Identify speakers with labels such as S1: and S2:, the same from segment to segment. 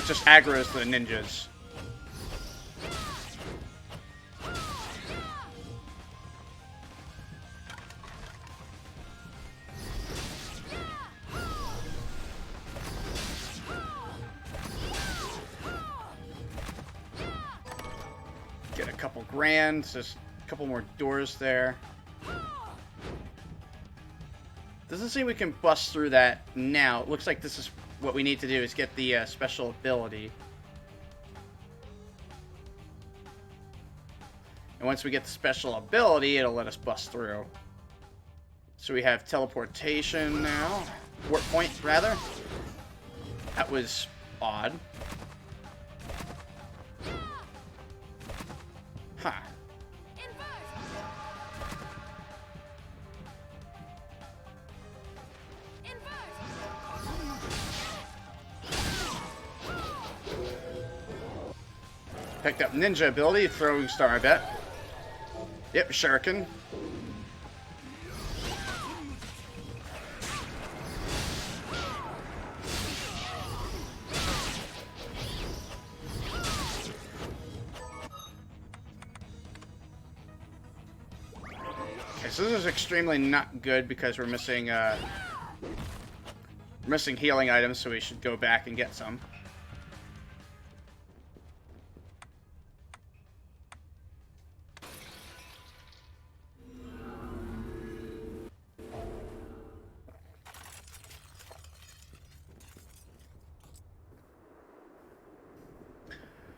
S1: it just aggroes the ninjas. Get a couple grand, just a couple more doors there. Doesn't seem we can bust through that now. It looks like this is what we need to do, is get the special ability. And once we get the special ability, it'll let us bust through. So we have teleportation now. Warp point, rather. That was odd. Huh. Picked up ninja ability, throwing star, I bet. Yep, shuriken. Okay, so this is extremely not good because we're missing healing items, so we should go back and get some.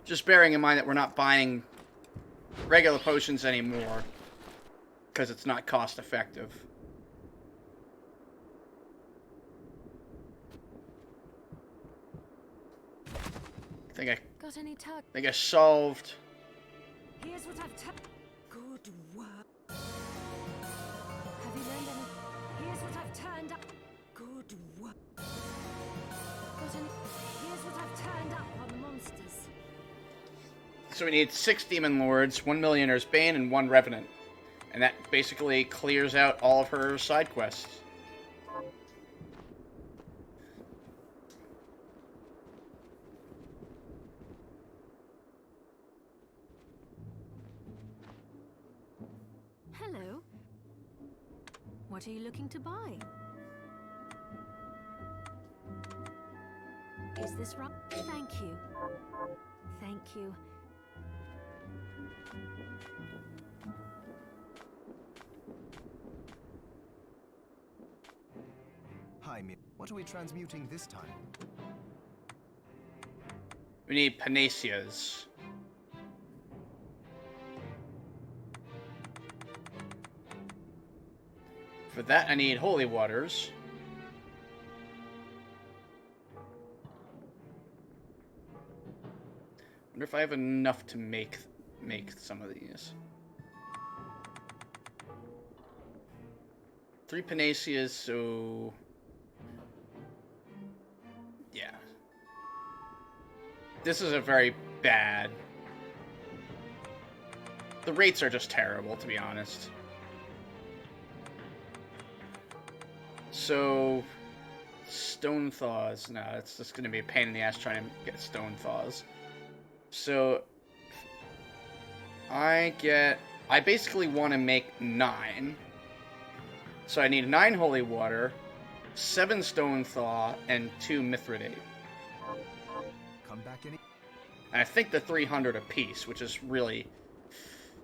S1: Just bearing in mind that we're not buying regular potions anymore because it's not cost effective. I think I solved.
S2: Here's what I've good work. Have you learned any? Here's what I've turned up. Good work. Here's what I've turned up on monsters.
S1: So we need 6 Demon Lords, 1 Millionaire's Bane, and 1 Revenant. And that basically clears out all of her side quests.
S2: Hello. What are you looking to buy? Is this right? Thank you. Thank you.
S3: Hi, what are we transmuting this time?
S1: We need Panaceias. For that, I need Holy Waters. Wonder if I have enough to make some of these. 3 Panaceias, so yeah. This is a very bad. The rates are just terrible, to be honest. So, Stone Thaws. No, it's just going to be a pain in the ass trying to get Stone Thaws. So, I basically want to make 9. So I need 9 Holy Water, 7 Stone Thaw, and 2 Mithridate.
S3: Come back any.
S1: And I think the 300 apiece, which is really,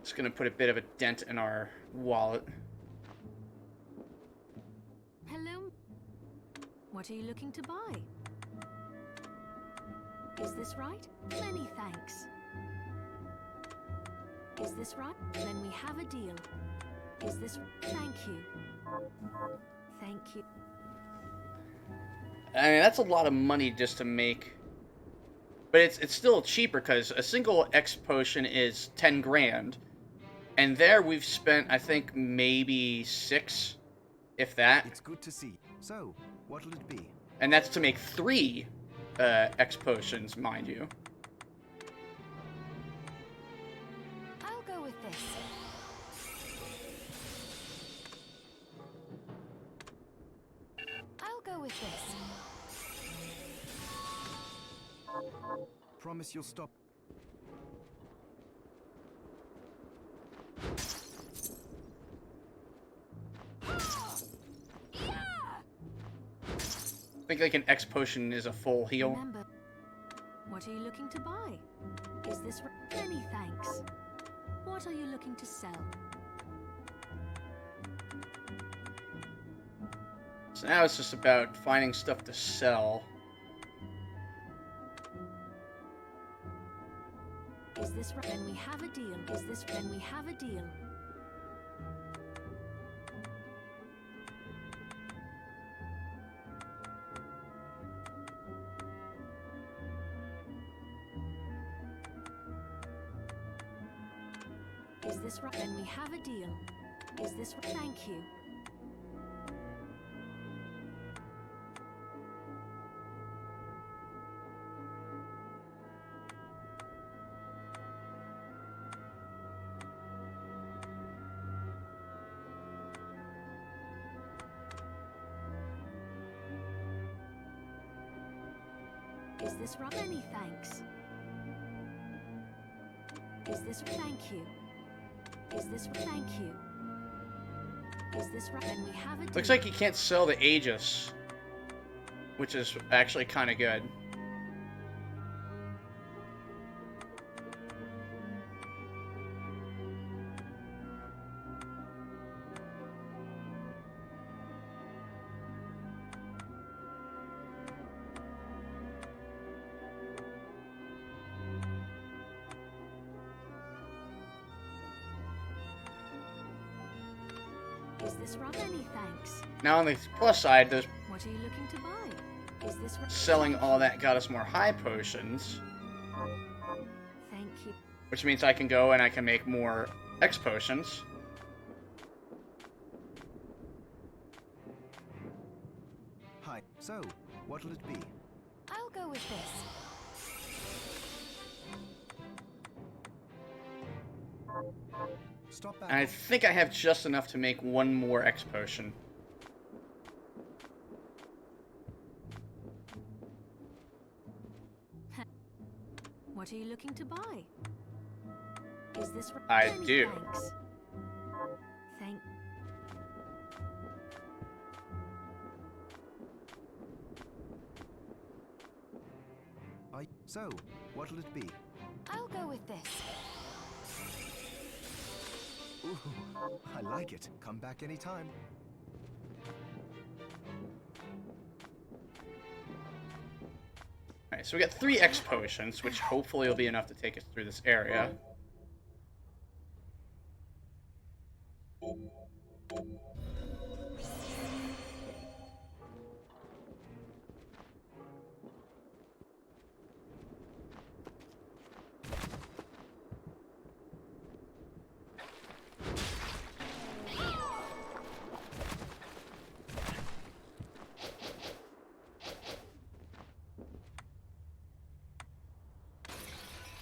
S1: it's going to put a bit of a dent in our wallet.
S2: Hello. What are you looking to buy? Is this right? Many thanks. Is this right? Then we have a deal. Is this... Thank you. Thank you.
S1: I mean, that's a lot of money just to make. But it's still cheaper because a single X potion is 10 grand. And there we've spent, I think, maybe 6, if that.
S3: It's good to see. So, what'll it be?
S1: And that's to make 3 X potions, mind you.
S2: I'll go with this. I'll go with this.
S3: Promise you'll stop.
S1: I think like an X potion is a full heal.
S2: Remember, what are you looking to buy? Is this many thanks? What are you looking to sell?
S1: So now it's just about finding stuff to sell.
S2: Is this then we have a deal? Is this then we have a deal? Is this right? Then we have a deal. Is this right? Thank you. Is this right? Many thanks. Is this thank you? Is this thank you? Is this right? Then we have a deal.
S1: Looks like you can't sell the Aegis, which is actually kind of good.
S2: Is this right? Many thanks.
S1: Now on the plus side, there's
S2: What are you looking to buy? Is this right?
S1: selling all that got us more high potions,
S2: Thank you.
S1: which means I can go and I can make more X potions.
S3: Hi. So, what'll it be?
S2: I'll go with this.
S3: Stop back.
S1: And I think I have just enough to make one more X potion.
S2: What are you looking to buy? Is this right?
S1: I
S2: Many
S1: do.
S2: Thanks. Thank.
S3: So, what'll it be?
S2: I'll go with this.
S3: Ooh, I like it. Come back anytime.
S1: Alright, so we got 3 X potions, which hopefully will be enough to take us through this area.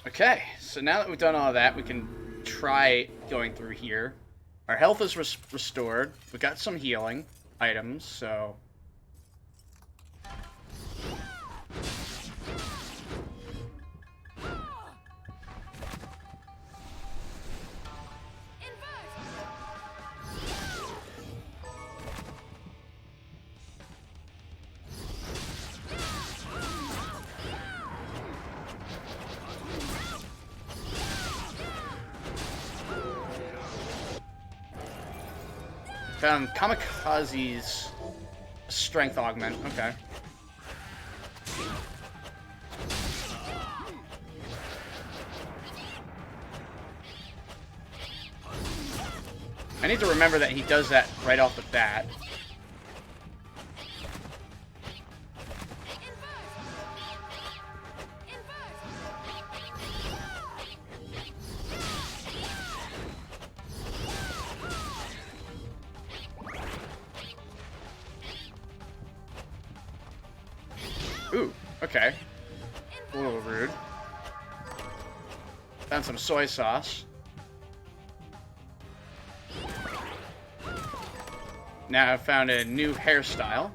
S1: Okay, so now that we've done all that, we can try going through here. Our health is restored. We got some healing items, so... Found Kamikaze's strength augment. Okay. I need to remember that he does that right off the bat. Ooh, okay. A little rude. Found some soy sauce. Now I've found a new hairstyle.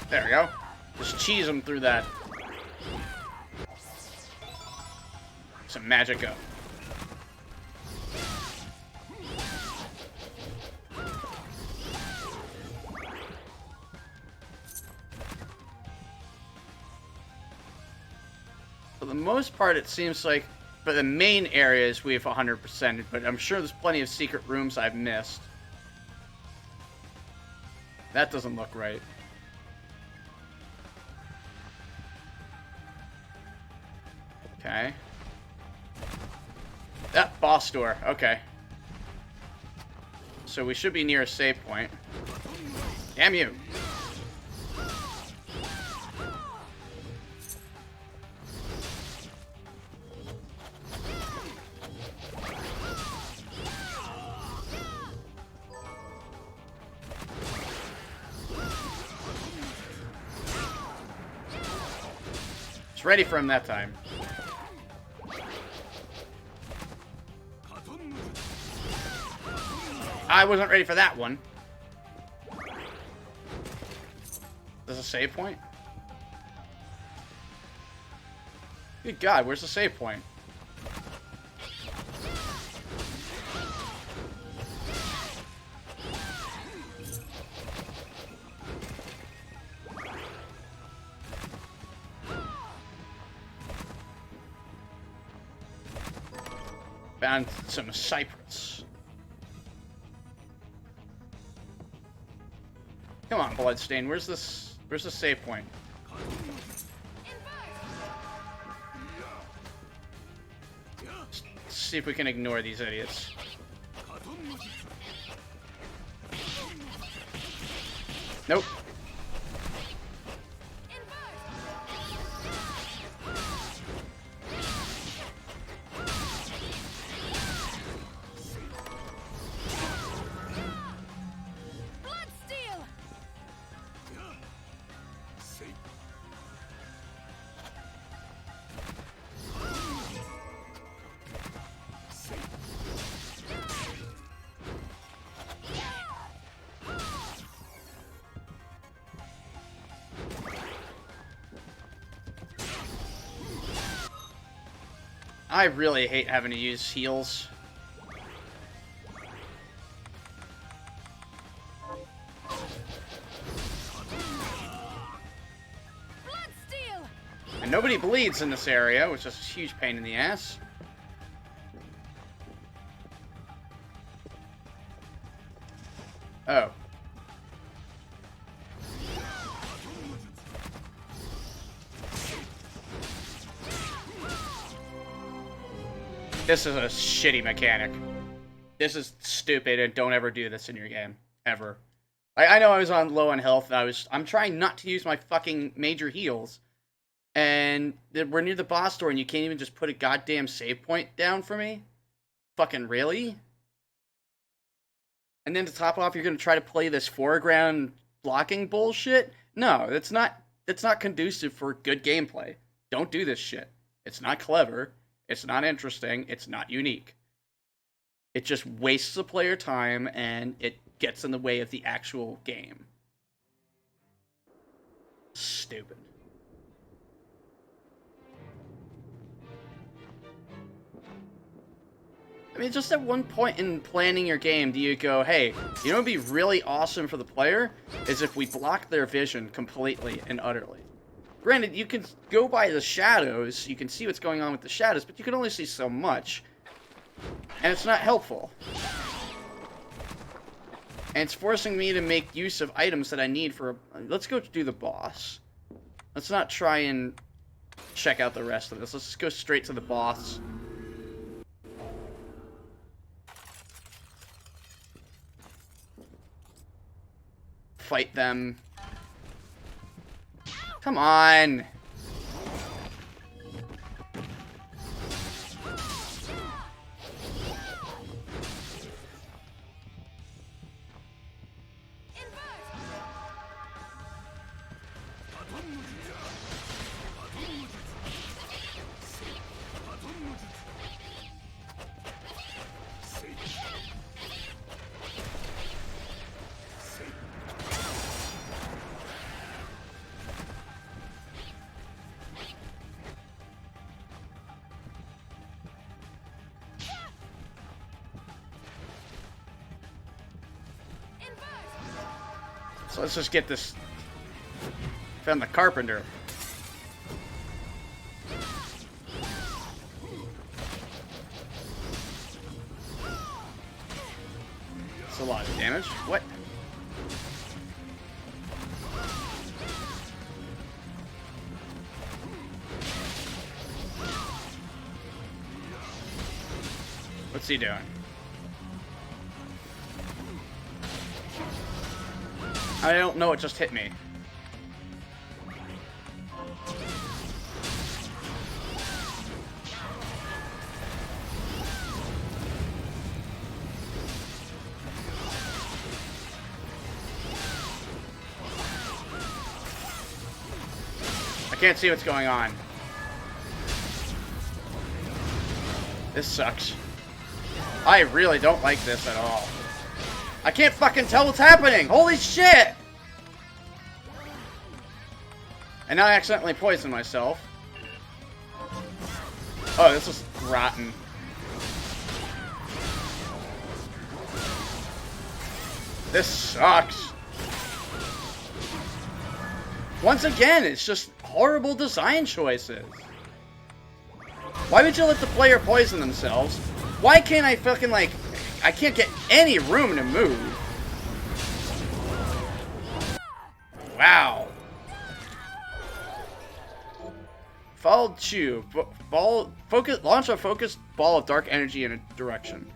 S1: There we go. Just cheese him through that. Some magic up. For the most part, it seems like for the main areas we have 100%, but I'm sure there's plenty of secret rooms I've missed. That doesn't look right. Okay. That boss door. Okay. So we should be near a save point. Damn you. It's ready for him that time. I wasn't ready for that one. There's a save point? Good God, where's the save point? Found some cypress. Come on, Bloodstained. Where's the save point? Let's see if we can ignore these idiots. Nope. I really hate having to use heals. And nobody bleeds in this area, which is a huge pain in the ass. Oh. This is a shitty mechanic. This is stupid, and don't ever do this in your game. Ever. I know I was on low on health, and I'm trying not to use my fucking major heals. And we're near the boss door, and you can't even just put a goddamn save point down for me? Fucking really? And then to top off, you're gonna try to play this foreground blocking bullshit? No, that's not conducive for good gameplay. Don't do this shit. It's not clever. It's not interesting. It's not unique. It just wastes the player time, and it gets in the way of the actual game. Stupid. I mean, just at one point in planning your game, do you go, hey, you know what would be really awesome for the player? Is if we block their vision completely and utterly. Granted, you can go by the shadows, you can see what's going on with the shadows, but you can only see so much. And it's not helpful. And it's forcing me to make use of items that I need for... Let's go do the boss. Let's not try and check out the rest of this. Let's just go straight to the boss. Fight them. Come on! So let's just get this. Found the carpenter. That's a lot of damage. What? What's he doing? I don't know, it just hit me. I can't see what's going on. This sucks. I really don't like this at all. I can't fucking tell what's happening! Holy shit! And now I accidentally poisoned myself. Oh, this is rotten. This sucks. Once again, it's just horrible design choices. Why would you let the player poison themselves? Why can't I fucking, like... I can't get any room to move. Wow. Follow Chew. Launch a focused ball of dark energy in a direction.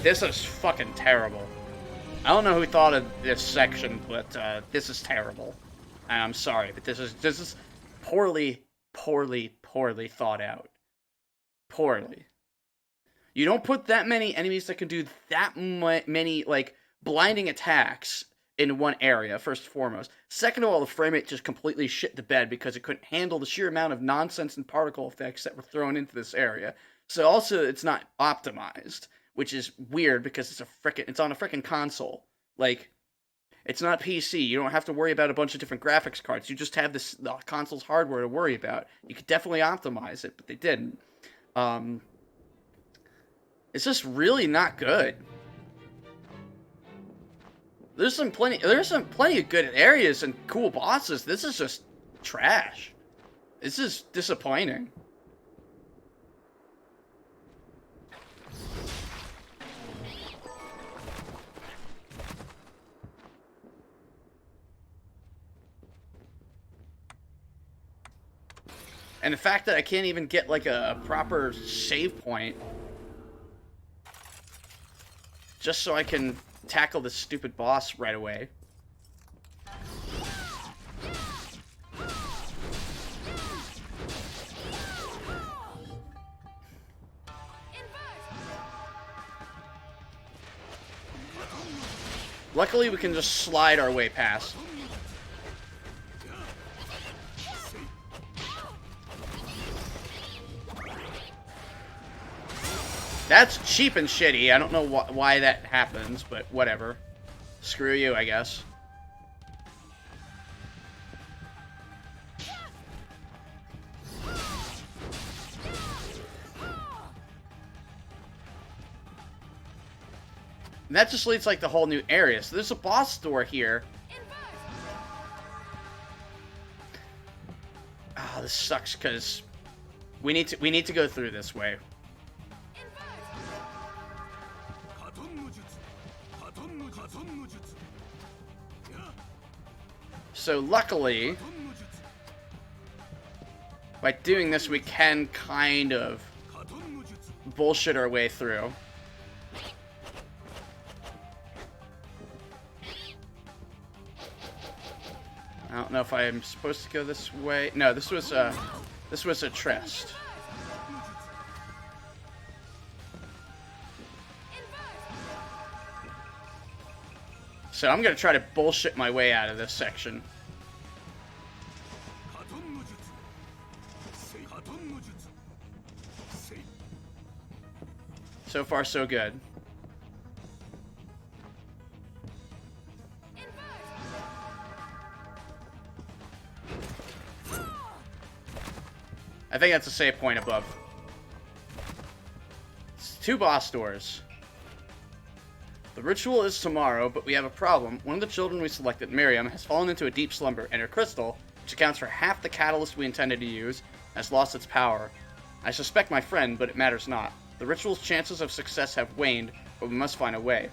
S1: This is fucking terrible. I don't know who thought of this section, but this is terrible. And I'm sorry, but this is poorly thought out. Poorly. You don't put that many enemies that can do that many, like, blinding attacks in one area, first and foremost. Second of all, the frame rate just completely shit the bed because it couldn't handle the sheer amount of nonsense and particle effects that were thrown into this area. So also, it's not optimized, which is weird because it's on a frickin' console. Like, it's not PC. You don't have to worry about a bunch of different graphics cards. You just have the console's hardware to worry about. You could definitely optimize it, but they didn't. It's just really not good. There's some plenty of good areas and cool bosses. This is just trash. This is disappointing. And the fact that I can't even get, like, a proper save point just so I can tackle this stupid boss right away. Luckily, we can just slide our way past. That's cheap and shitty. I don't know why that happens, but whatever. Screw you, I guess. And that just leads, like, the whole new area. So there's a boss door here. Oh, this sucks because we need to go through this way. So luckily, by doing this, we can kind of bullshit our way through. I don't know if I'm supposed to go this way. No, this was a chest. So I'm gonna try to bullshit my way out of this section. So far, so good. I think that's a save point above. It's 2 boss doors. The ritual is tomorrow, but we have a problem. One of the children we selected, Miriam, has fallen into a deep slumber, and her crystal, which accounts for half the catalyst we intended to use, has lost its power. I suspect my friend, but it matters not. The ritual's chances of success have waned, but we must find a way.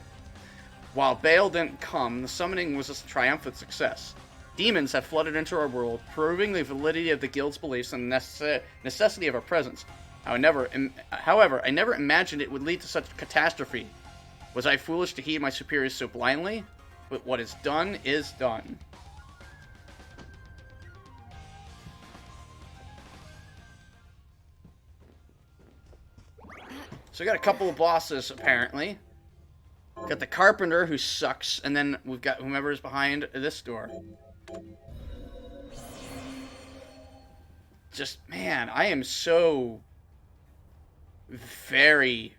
S1: While Baal didn't come, the summoning was a triumphant success. Demons have flooded into our world, proving the validity of the guild's beliefs and the necessity of our presence. However, I never imagined it would lead to such catastrophe. Was I foolish to heed my superiors so blindly? But what is done is done. So we got a couple of bosses, apparently. Got the carpenter, who sucks, and then we've got whomever is behind this door. Just, man, I am so very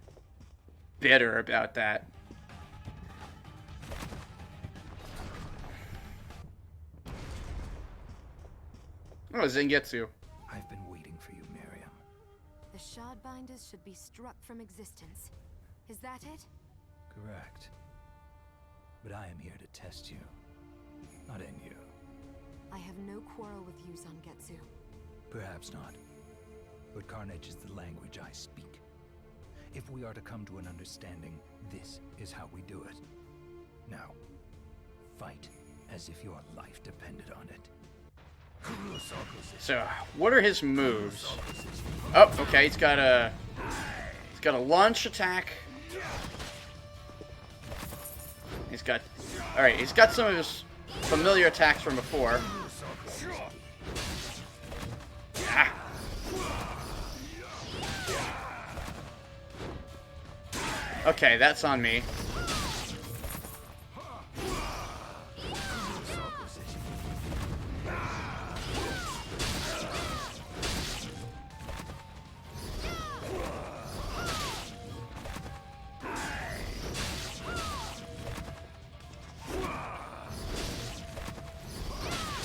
S1: bitter about that. Oh, Zangetsu.
S3: I've been waiting for you, Miriam.
S2: The Shardbinders should be struck from existence. Is that it?
S3: Correct. But I am here to test you, not end you.
S2: I have no quarrel with you, Zangetsu.
S3: Perhaps not. But carnage is the language I speak. If we are to come to an understanding, this is how we do it. Now, fight as if your life depended on it.
S1: So, what are his moves? Oh, okay, he's got a launch attack. He's got, all right, he's got some of his familiar attacks from before. Ah. Okay, that's on me.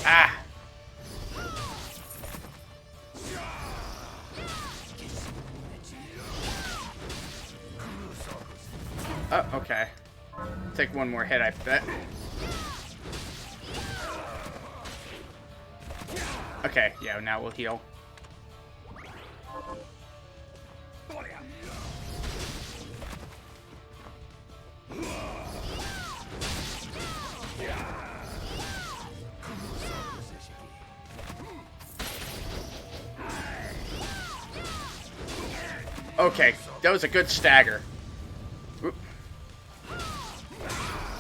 S1: Ah! Oh, okay. Take one more hit, I bet. Okay, yeah, now we'll heal. Okay, that was a good stagger. Oop.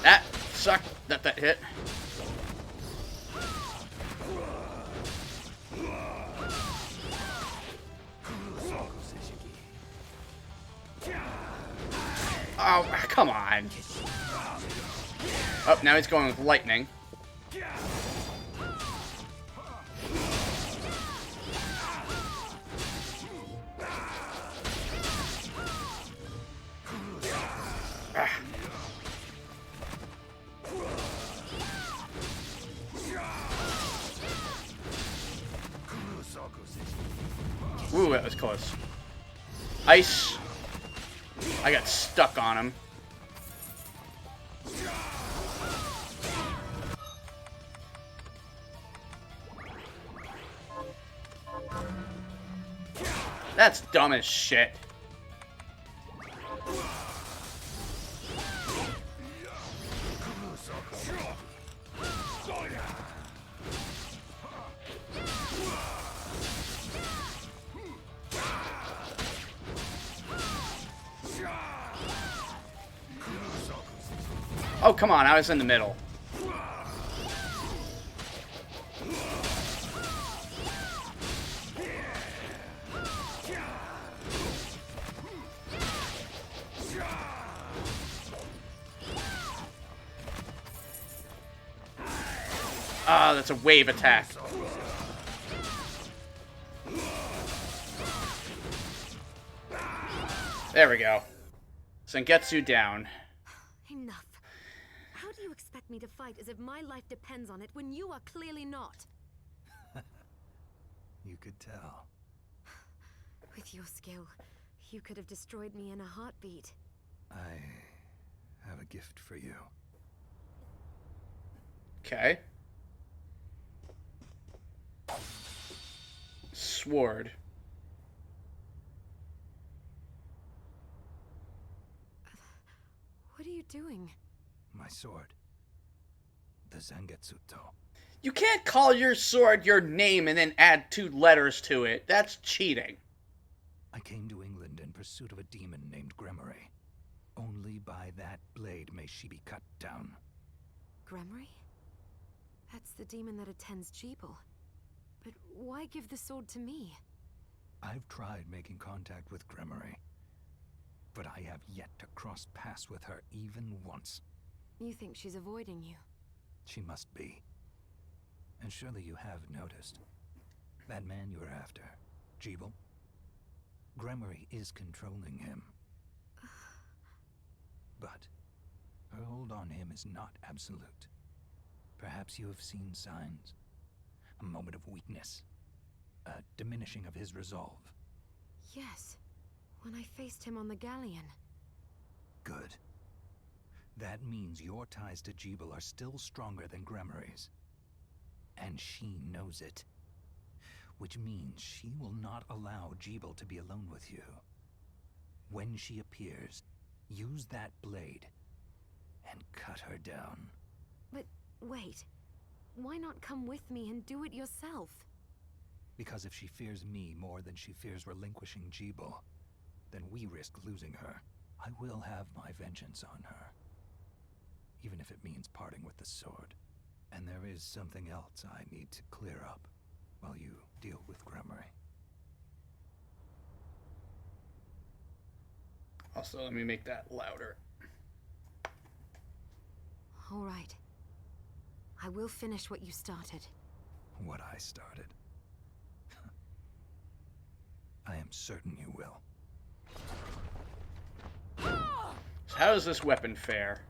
S1: That sucked that hit. Oh, come on. Oh, now he's going with lightning. Ooh, that was close. Ice. I got stuck on him. That's dumb as shit. Oh, come on, I was in the middle. Ah, that's a wave attack. There we go. Zangetsu down.
S2: Enough. How do you expect me to fight as if my life depends on it when you are clearly not?
S3: You could tell.
S2: With your skill, you could have destroyed me in a heartbeat.
S3: I have a gift for you.
S1: Okay. Sword.
S2: What are you doing?
S3: My sword. The Zangetsuto.
S1: You can't call your sword your name and then add 2 letters to it. That's cheating.
S3: I came to England in pursuit of a demon named Gremory. Only by that blade may she be cut down.
S2: Gremory? That's the demon that attends Gebel. But why give the sword to me?
S3: I've tried making contact with Gremory, but I have yet to cross paths with her even once.
S2: You think she's avoiding you?
S3: She must be. And surely you have noticed. That man you're after, Gebel? Gremory is controlling him. But her hold on him is not absolute. Perhaps you have seen signs. A moment of weakness. A diminishing of his resolve.
S2: Yes, when I faced him on the galleon.
S3: Good. That means your ties to Gebel are still stronger than Gremory's. And she knows it. Which means she will not allow Gebel to be alone with you. When she appears, use that blade and cut her down.
S2: But wait, why not come with me and do it yourself?
S3: Because if she fears me more than she fears relinquishing Gebel, then we risk losing her. I will have my vengeance on her. Even if it means parting with the sword. And there is something else I need to clear up while you deal with Gremory.
S1: Also, let me make that louder.
S2: All right. I will finish what you started.
S3: What I started. I am certain you will.
S1: So how does this weapon fare?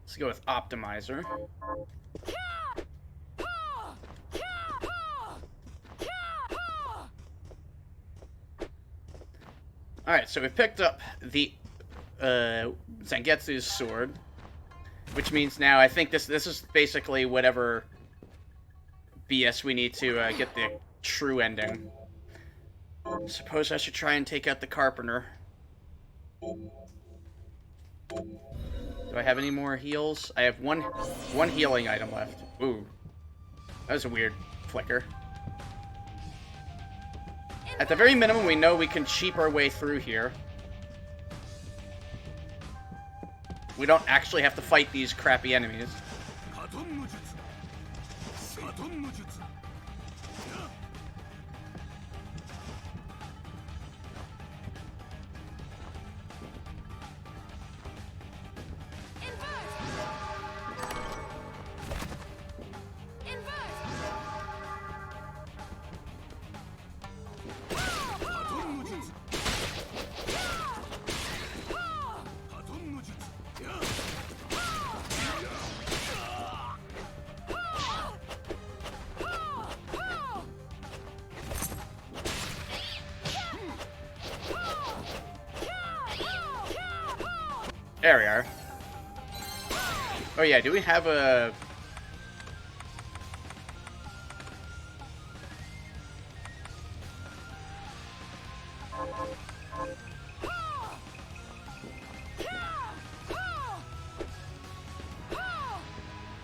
S1: Let's go with Optimizer. Alright, so we picked up the Zangetsu's sword, which means now I think this is basically whatever BS we need to get the true ending. Suppose I should try and take out the Carpenter. Do I have any more heals? I have one healing item left. Ooh. That was a weird flicker. At the very minimum, we know we can cheap our way through here. We don't actually have to fight these crappy enemies. There we are. Oh yeah, do we have a...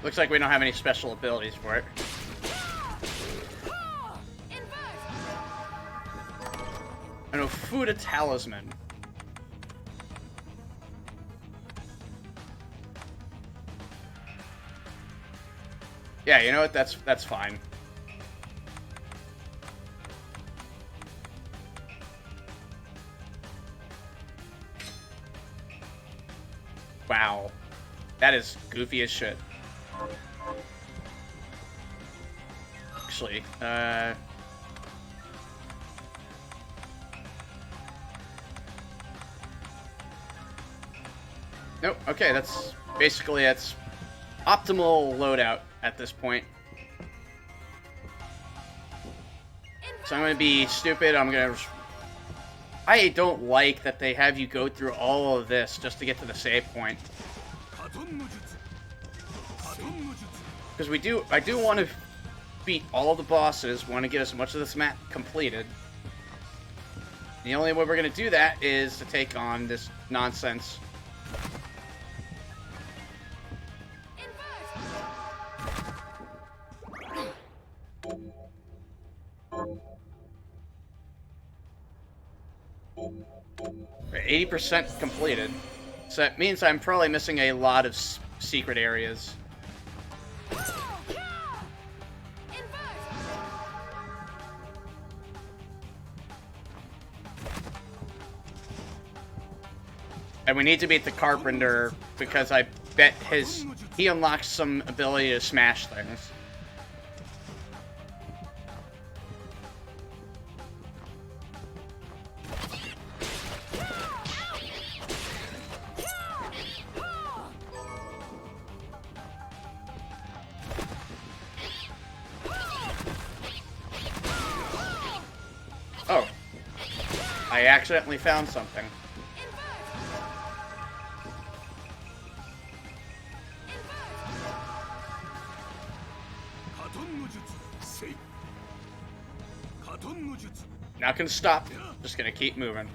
S1: Looks like we don't have any special abilities for it. An Ofuda Talisman. Yeah, you know what? That's fine. Wow. That is goofy as shit. Actually, nope, okay, that's optimal loadout at this point. So I'm gonna be stupid, I don't like that they have you go through all of this just to get to the save point. Because I do want to beat all the bosses, want to get as much of this map completed. The only way we're going to do that is to take on this nonsense. We're 80% completed. So that means I'm probably missing a lot of secret areas. And we need to beat the Carpenter because I bet he unlocks some ability to smash things. Oh. I accidentally found something. Not gonna stop. Just gonna keep moving.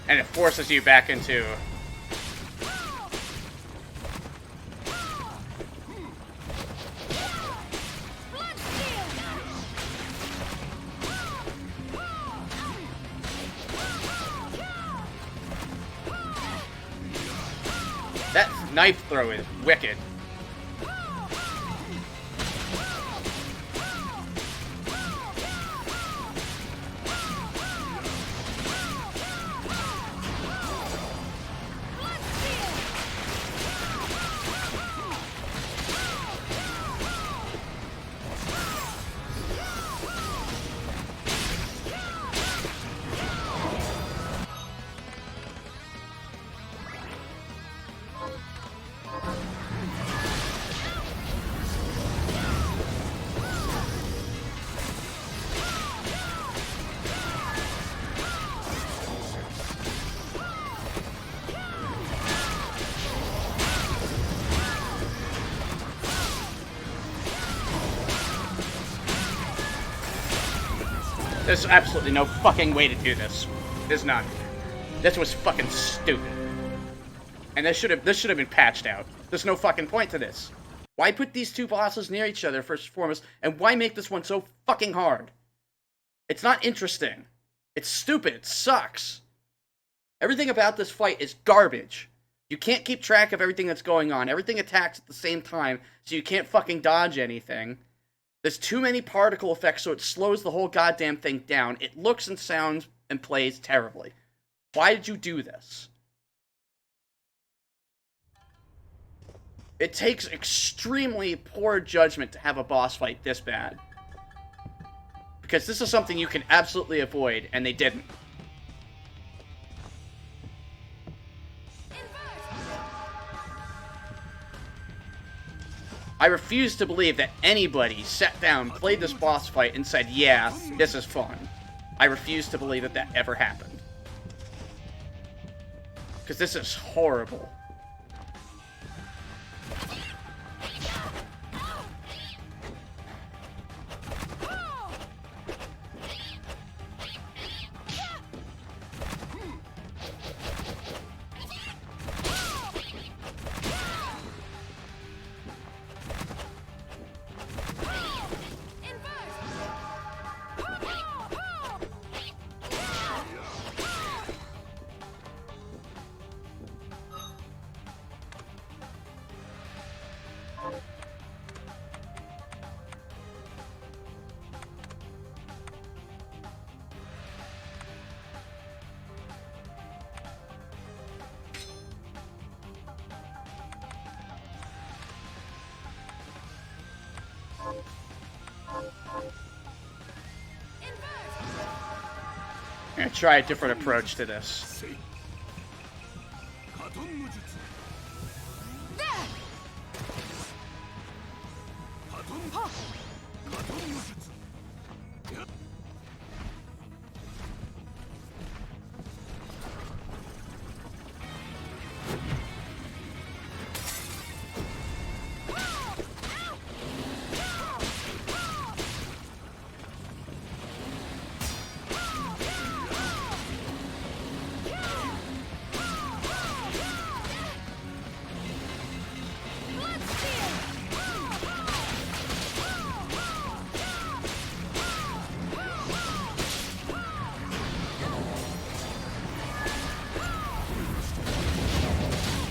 S1: And it forces you back into... That knife throw is wicked. There's absolutely no fucking way to do this. There's none. This was fucking stupid. And this should have been patched out. There's no fucking point to this. Why put these two bosses near each other first and foremost, and why make this one so fucking hard? It's not interesting. It's stupid. It sucks. Everything about this fight is garbage. You can't keep track of everything that's going on. Everything attacks at the same time, so you can't fucking dodge anything. There's too many particle effects, so it slows the whole goddamn thing down. It looks and sounds and plays terribly. Why did you do this? It takes extremely poor judgment to have a boss fight this bad. Because this is something you can absolutely avoid, and they didn't. I refuse to believe that anybody sat down, played this boss fight, and said, yeah, this is fun. I refuse to believe that that ever happened. Because this is horrible. I'm gonna try a different approach to this.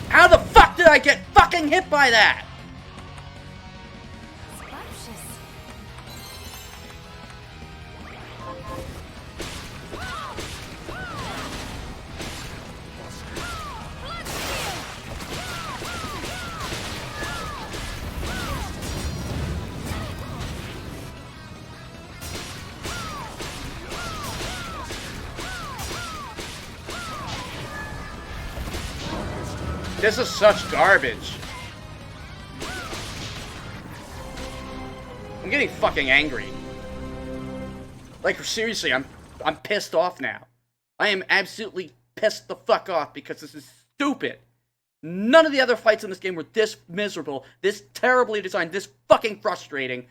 S1: How the fuck did I get fucking hit by that?
S2: Scrumptious.
S1: This is such garbage. I'm getting fucking angry. Like, seriously, I'm pissed off now. I am absolutely pissed the fuck off because this is stupid. None of the other fights in this game were this miserable, this terribly designed, this fucking frustrating.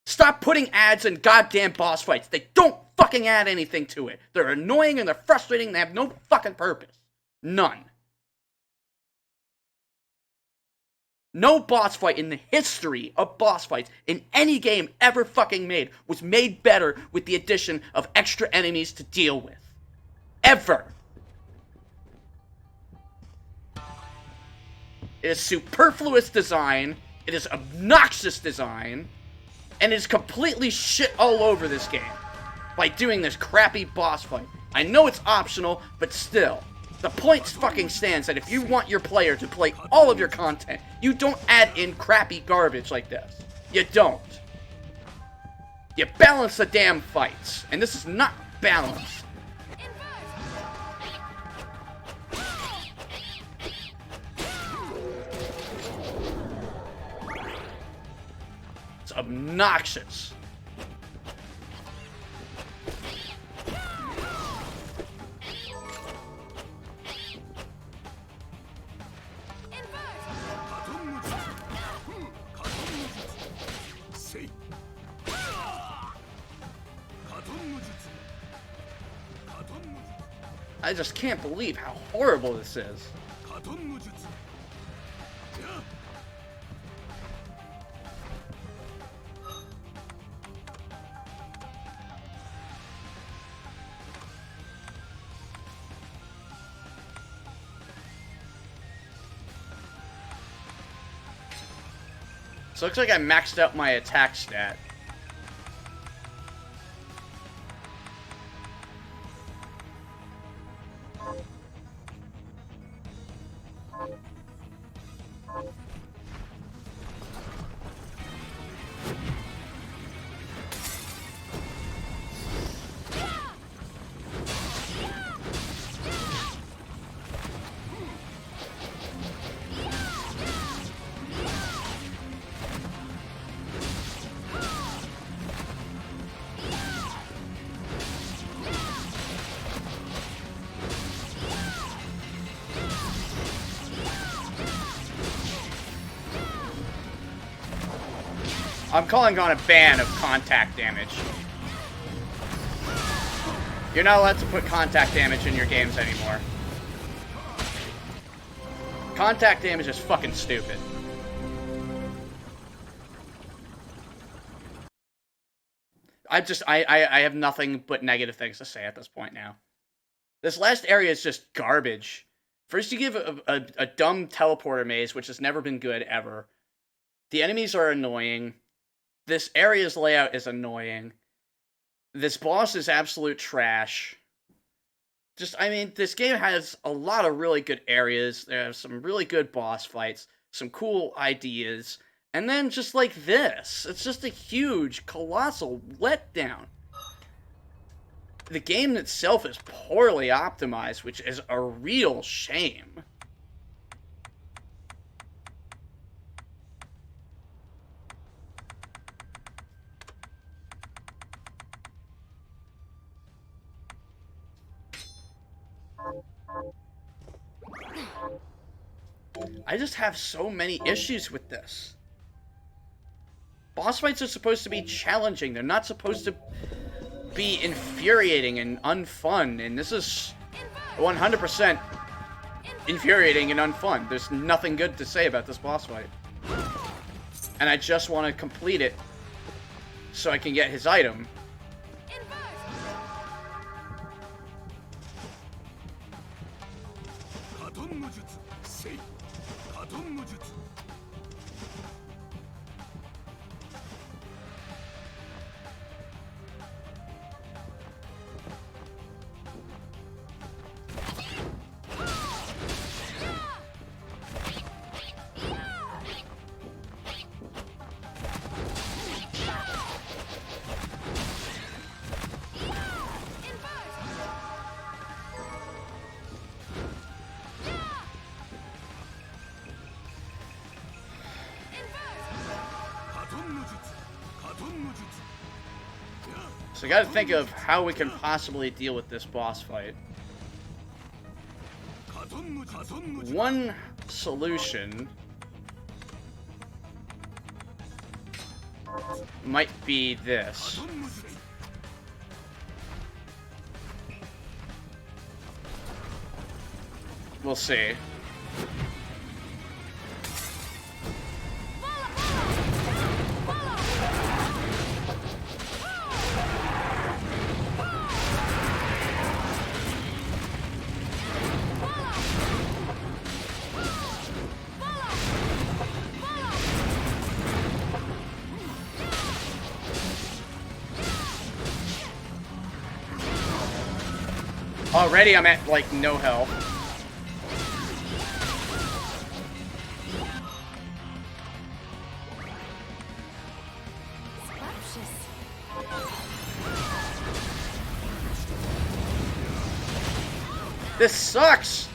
S1: Stop putting ads in goddamn boss fights. They don't fucking add anything to it. They're annoying and they're frustrating and they have no fucking purpose. None. No boss fight in the history of boss fights in any game ever fucking made was made better with the addition of extra enemies to deal with. Ever. It is superfluous design, it is obnoxious design, and it is completely shit all over this game by doing this crappy boss fight. I know it's optional, but still. The point fucking stands that if you want your player to play all of your content, you don't add in crappy garbage like this. You don't. You balance the damn fights, and this is not balanced. It's obnoxious. I just can't believe how horrible this is. So it looks like I maxed out my attack stat. I'm calling on a ban of contact damage. You're not allowed to put contact damage in your games anymore. Contact damage is fucking stupid. I have nothing but negative things to say at this point now. This last area is just garbage. First you give a dumb teleporter maze, which has never been good ever. The enemies are annoying. This area's layout is annoying. This boss is absolute trash. I mean, this game has a lot of really good areas. There are some really good boss fights, some cool ideas, and then just like this, it's just a huge, colossal letdown. the game itself is poorly optimized, which is a real shame. I just have so many issues with this. Boss fights are supposed to be challenging. They're not supposed to be infuriating and unfun. And this is 100% infuriating and unfun. There's nothing good to say about this boss fight. And I just want to complete it so I can get his item. So I gotta think of how we can possibly deal with this boss fight. One solution might be this. We'll see. Already I'm at, like, no health. This sucks!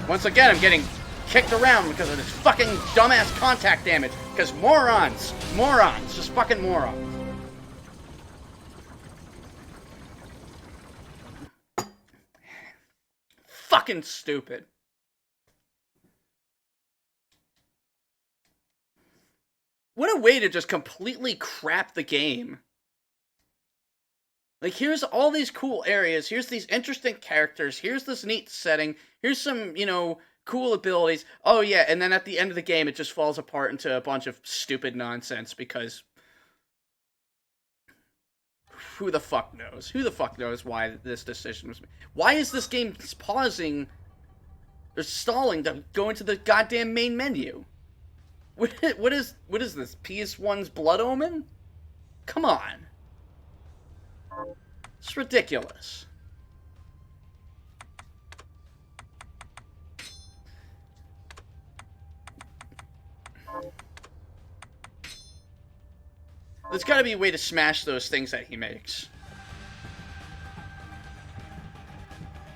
S1: Once again, I'm getting kicked around because of this fucking dumbass contact damage. Because morons! Morons! Just fucking morons. Fucking stupid. What a way to just completely crap the game. Like, here's all these cool areas, here's these interesting characters, here's this neat setting, here's some, you know, cool abilities. Oh yeah, and then at the end of the game, it just falls apart into a bunch of stupid nonsense because who the fuck knows? Who the fuck knows why this decision was made? Why is this game pausing or stalling to go into the goddamn main menu? What is this? PS1's Blood Omen? Come on. It's ridiculous. There's gotta be a way to smash those things that he makes.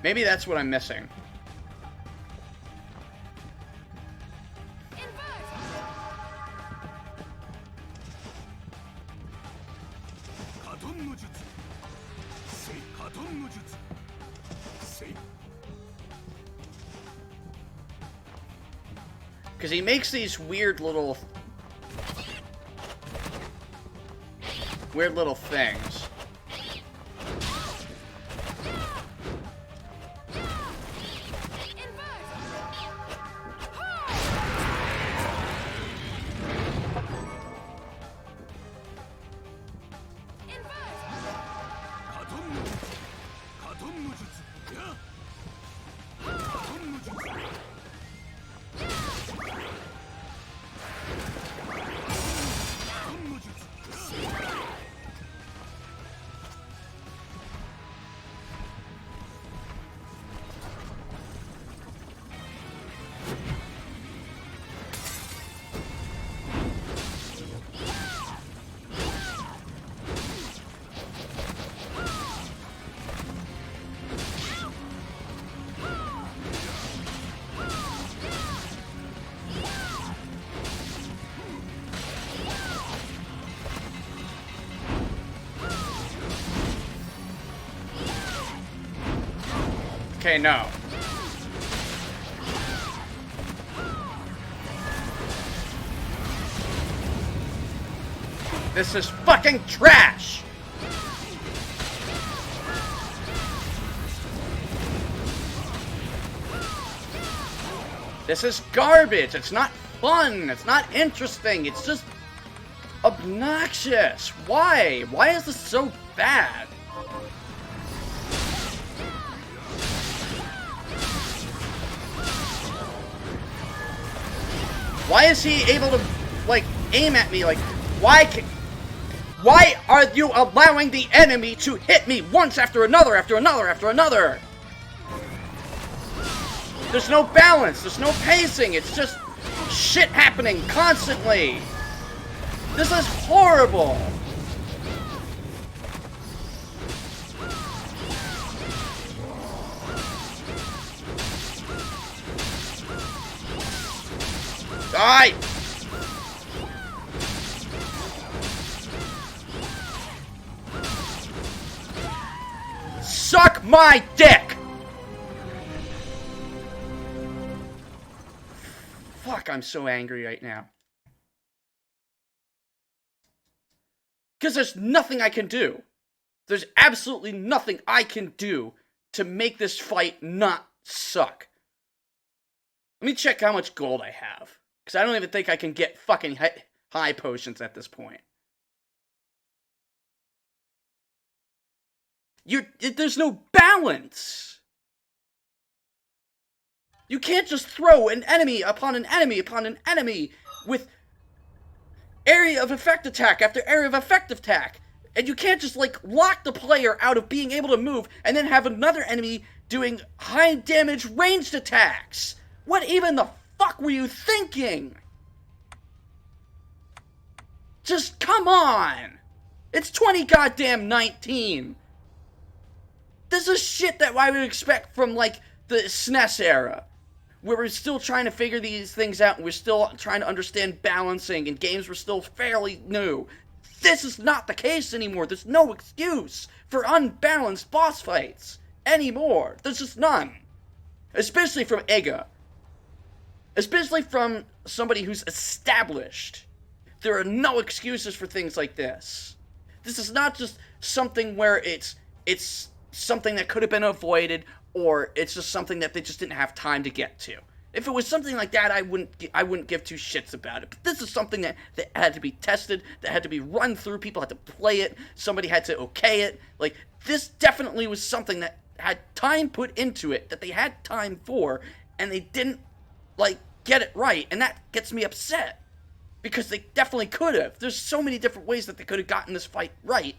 S1: Maybe that's what I'm missing. Because he makes these weird little things. Okay, no. This is fucking trash! This is garbage. It's not fun. It's not interesting. It's just obnoxious. Why? Why is this so bad? Why is he able to, like, aim at me? Like, why are you allowing the enemy to hit me once after another, after another, after another? There's no balance. There's no pacing. It's just shit happening constantly. This is horrible. Die! Suck my dick! Fuck, I'm so angry right now. Because there's nothing I can do. There's absolutely nothing I can do to make this fight not suck. Let me check how much gold I have. Because I don't even think I can get fucking high potions at this point. There's no balance. You can't just throw an enemy upon an enemy upon an enemy with area of effect attack after area of effect attack. And you can't just, like, lock the player out of being able to move and then have another enemy doing high damage ranged attacks. What even the fuck were you thinking? Just come on. It's 20 goddamn 19. This is shit that I would expect from, like, the SNES era, where we're still trying to figure these things out, and we're still trying to understand balancing, and games were still fairly new. This is not the case anymore. There's no excuse for unbalanced boss fights anymore. There's just none. Especially from Ega. Especially from somebody who's established. There are no excuses for things like this. This is not just something where it's something that could have been avoided, or it's just something that they just didn't have time to get to. If it was something like that, I wouldn't give two shits about it. But this is something that had to be tested, that had to be run through, people had to play it, somebody had to okay it. Like, this definitely was something that had time put into it, that they had time for, and they didn't, like, get it right. And that gets me upset, because they definitely could have. There's so many different ways that they could have gotten this fight right.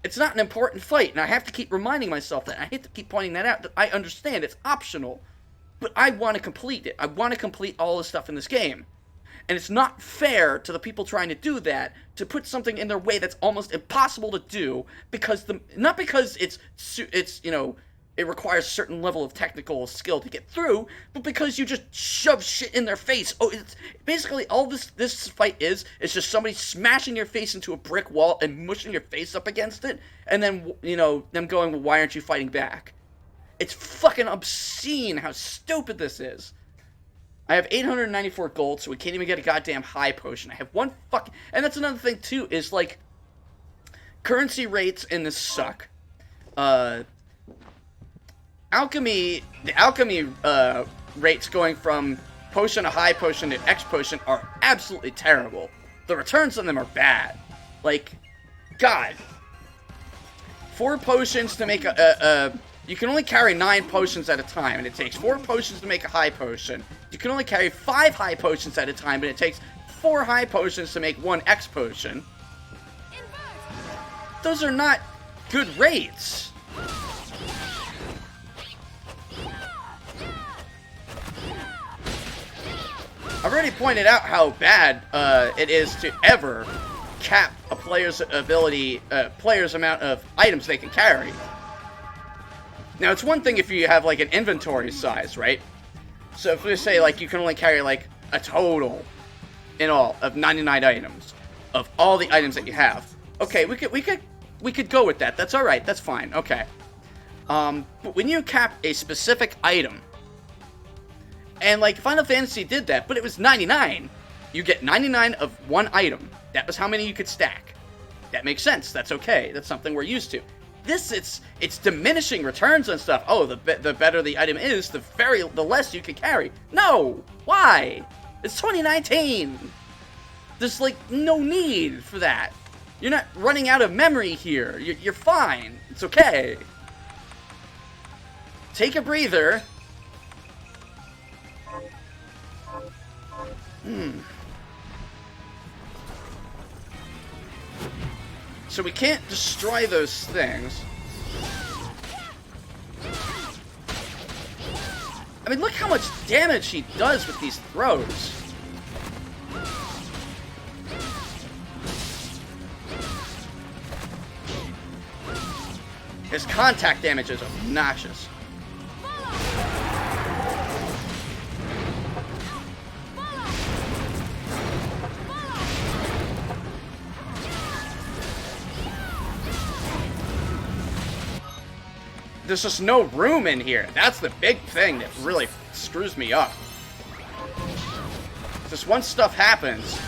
S1: It's not an important fight, and I have to keep reminding myself that. I hate to keep pointing that out, that I understand it's optional. But I want to complete it. I want to complete all the stuff in this game. And it's not fair to the people trying to do that to put something in their way that's almost impossible to do, because not because it's you know, it requires a certain level of technical skill to get through, but because you just shove shit in their face. Oh, it's basically all this fight is just somebody smashing your face into a brick wall and mushing your face up against it, and then, you know, them going, well, why aren't you fighting back? It's fucking obscene how stupid this is. I have 894 gold, so we can't even get a goddamn high potion. I have one fucking... And that's another thing, too, is, like, currency rates in this suck. The alchemy rates going from potion to high potion to X potion are absolutely terrible. The returns on them are bad. Like, God. 4 potions to make you can only carry 9 potions at a time, and it takes 4 potions to make a high potion. You can only carry 5 high potions at a time, and it takes 4 high potions to make 1 X potion. Those are not good rates. I've already pointed out how bad it is to ever cap a player's amount of items they can carry. Now, it's one thing if you have, like, an inventory size, right? So if we say, like, you can only carry, like, a total, in all, of 99 items, of all the items that you have. Okay, we could go with that. That's alright. That's fine. Okay. But when you cap a specific item, and like Final Fantasy did that, but it was 99. You get 99 of one item. That was how many you could stack. That makes sense. That's okay. That's something we're used to. This, it's diminishing returns and stuff. Oh, the better the item is, the less you can carry. No! Why? It's 2019! There's, like, no need for that. You're not running out of memory here. You're fine. It's okay. Take a breather. So we can't destroy those things. I mean, look how much damage he does with these throws. His contact damage is obnoxious. There's just no room in here. That's the big thing that really screws me up. Just once stuff happens.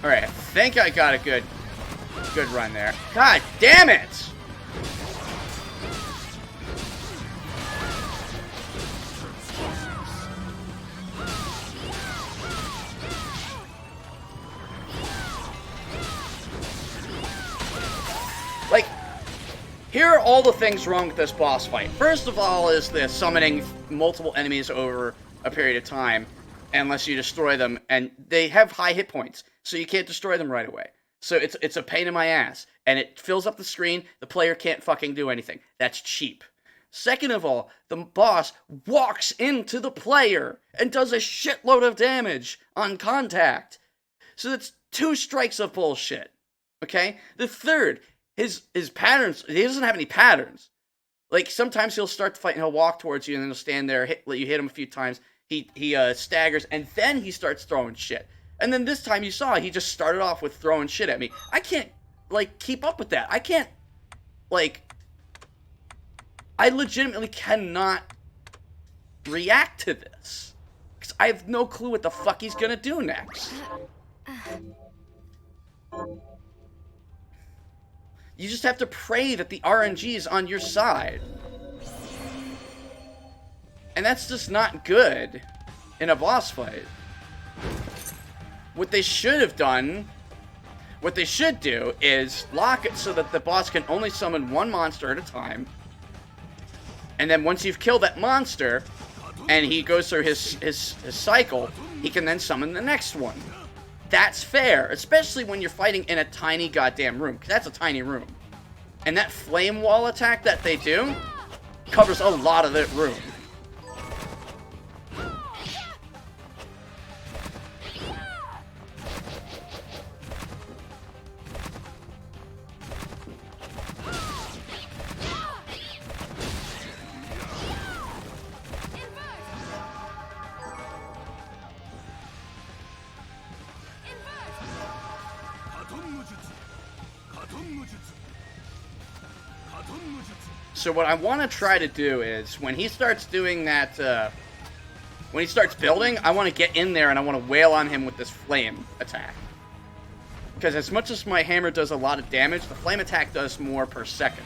S1: Alright, I think I got a good run there. God damn it! Like, here are all the things wrong with this boss fight. First of all is the summoning multiple enemies over a period of time, unless you destroy them, and they have high hit points, so you can't destroy them right away. So it's a pain in my ass, and it fills up the screen, the player can't fucking do anything. That's cheap. Second of all, the boss walks into the player and does a shitload of damage on contact. So that's 2 strikes of bullshit. Okay? The third, his patterns, he doesn't have any patterns. Like, sometimes he'll start the fight and he'll walk towards you and then he'll stand there, let you hit him a few times. He staggers, and then he starts throwing shit. And then this time you saw, he just started off with throwing shit at me. I can't, like, keep up with that. I can't, like, I legitimately cannot react to this. Because I have no clue what the fuck he's gonna do next. You just have to pray that the RNG is on your side. And that's just not good in a boss fight. What they should have done, what they should do is lock it so that the boss can only summon one monster at a time. And then once you've killed that monster, and he goes through his cycle, he can then summon the next one. That's fair, especially when you're fighting in a tiny goddamn room, because that's a tiny room. And that flame wall attack that they do covers a lot of that room. So what I want to try to do is, when he starts doing that, when he starts building, I want to get in there and I want to wail on him with this flame attack. Because as much as my hammer does a lot of damage, the flame attack does more per second.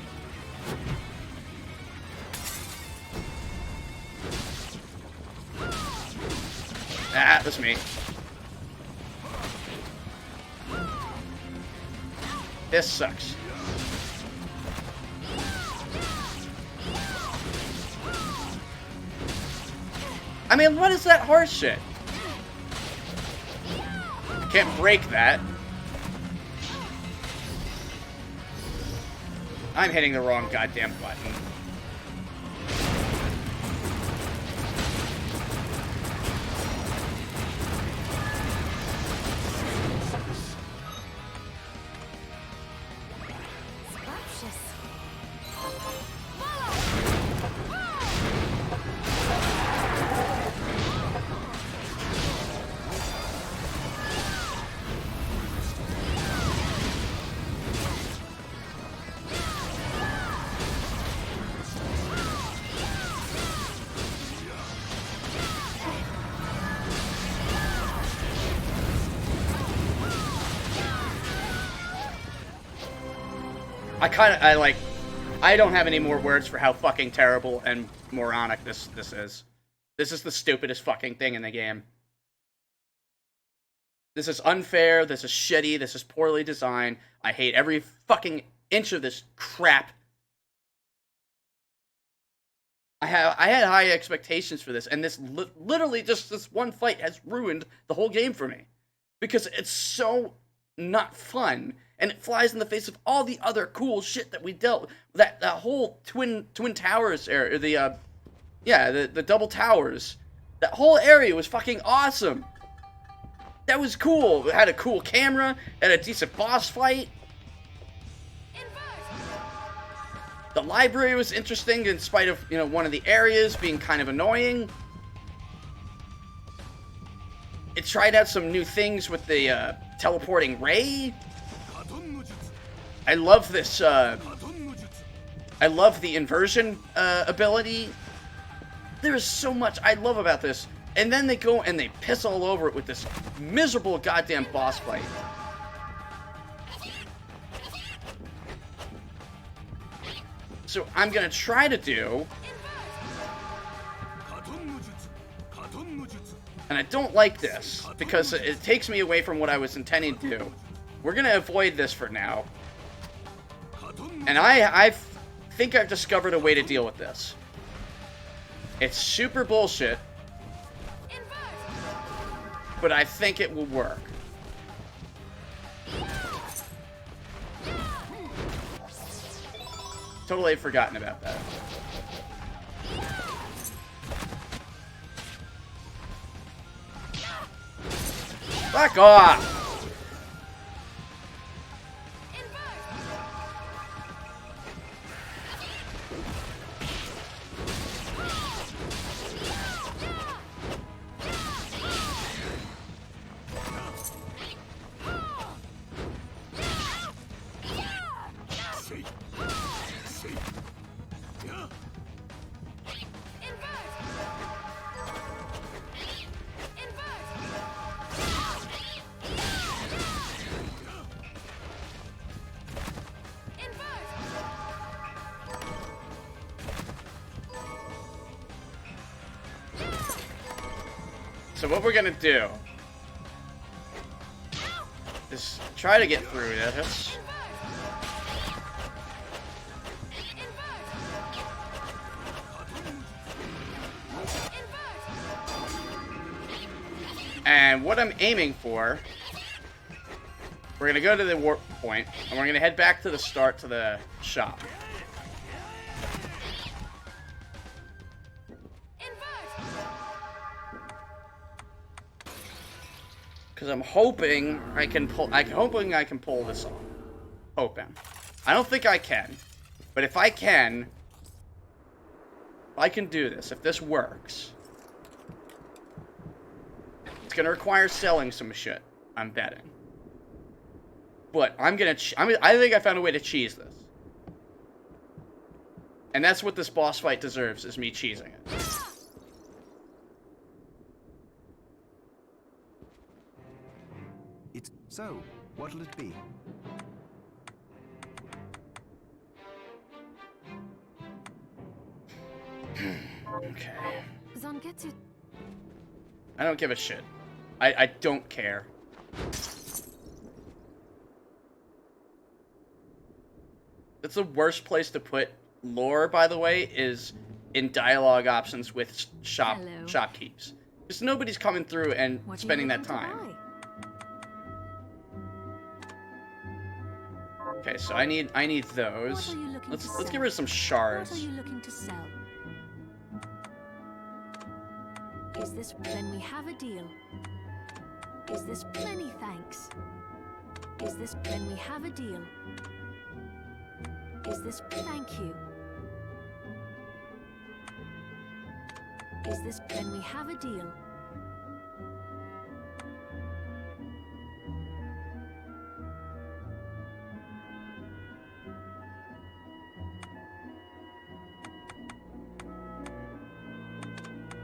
S1: Ah, that's me. This sucks. I mean, what is that horse shit? I can't break that. I'm hitting the wrong goddamn button. I don't have any more words for how fucking terrible and moronic this is. This is the stupidest fucking thing in the game. This is unfair, this is shitty, this is poorly designed. I hate every fucking inch of this crap. I had high expectations for this, and this literally just this one fight has ruined the whole game for me. Because it's so not fun, and it flies in the face of all the other cool shit that we dealt. That whole twin towers area, the double towers. That whole area was fucking awesome. That was cool. It had a cool camera, it had a decent boss fight. The library was interesting in spite of, one of the areas being kind of annoying. It tried out some new things with the teleporting ray. I love this. I love the inversion ability. There is so much I love about this. And then they go and they piss all over it with this miserable goddamn boss fight. So I'm gonna try to do, and I don't like this because it takes me away from what I was intending to do. We're gonna avoid this for now, and I think I've discovered a way to deal with this. It's super bullshit, but I think it will work. Totally forgotten about that. Fuck off! So what we're gonna do is try to get through this. And what I'm aiming for, we're gonna go to the warp point, and we're gonna head back to the start to the shop. Because I'm hoping I can pull this off. Hoping. I don't think I can. But if I can do this, if this works, it's gonna require selling some shit, I'm betting. But I think I found a way to cheese this. And that's what this boss fight deserves, is me cheesing it.
S3: So, what'll it be?
S1: Okay.
S2: Zangetsu.
S1: I don't give a shit. I don't care. That's the worst place to put lore, by the way, is in dialogue options with shopkeepers. Because nobody's coming through and spending that time. Okay, so I need those. Let's get rid of some shards.
S2: What are you looking to sell? Is this then we have a deal? Is this many thanks? Is this then we have a deal? Is this thank you? Is this then we have a deal?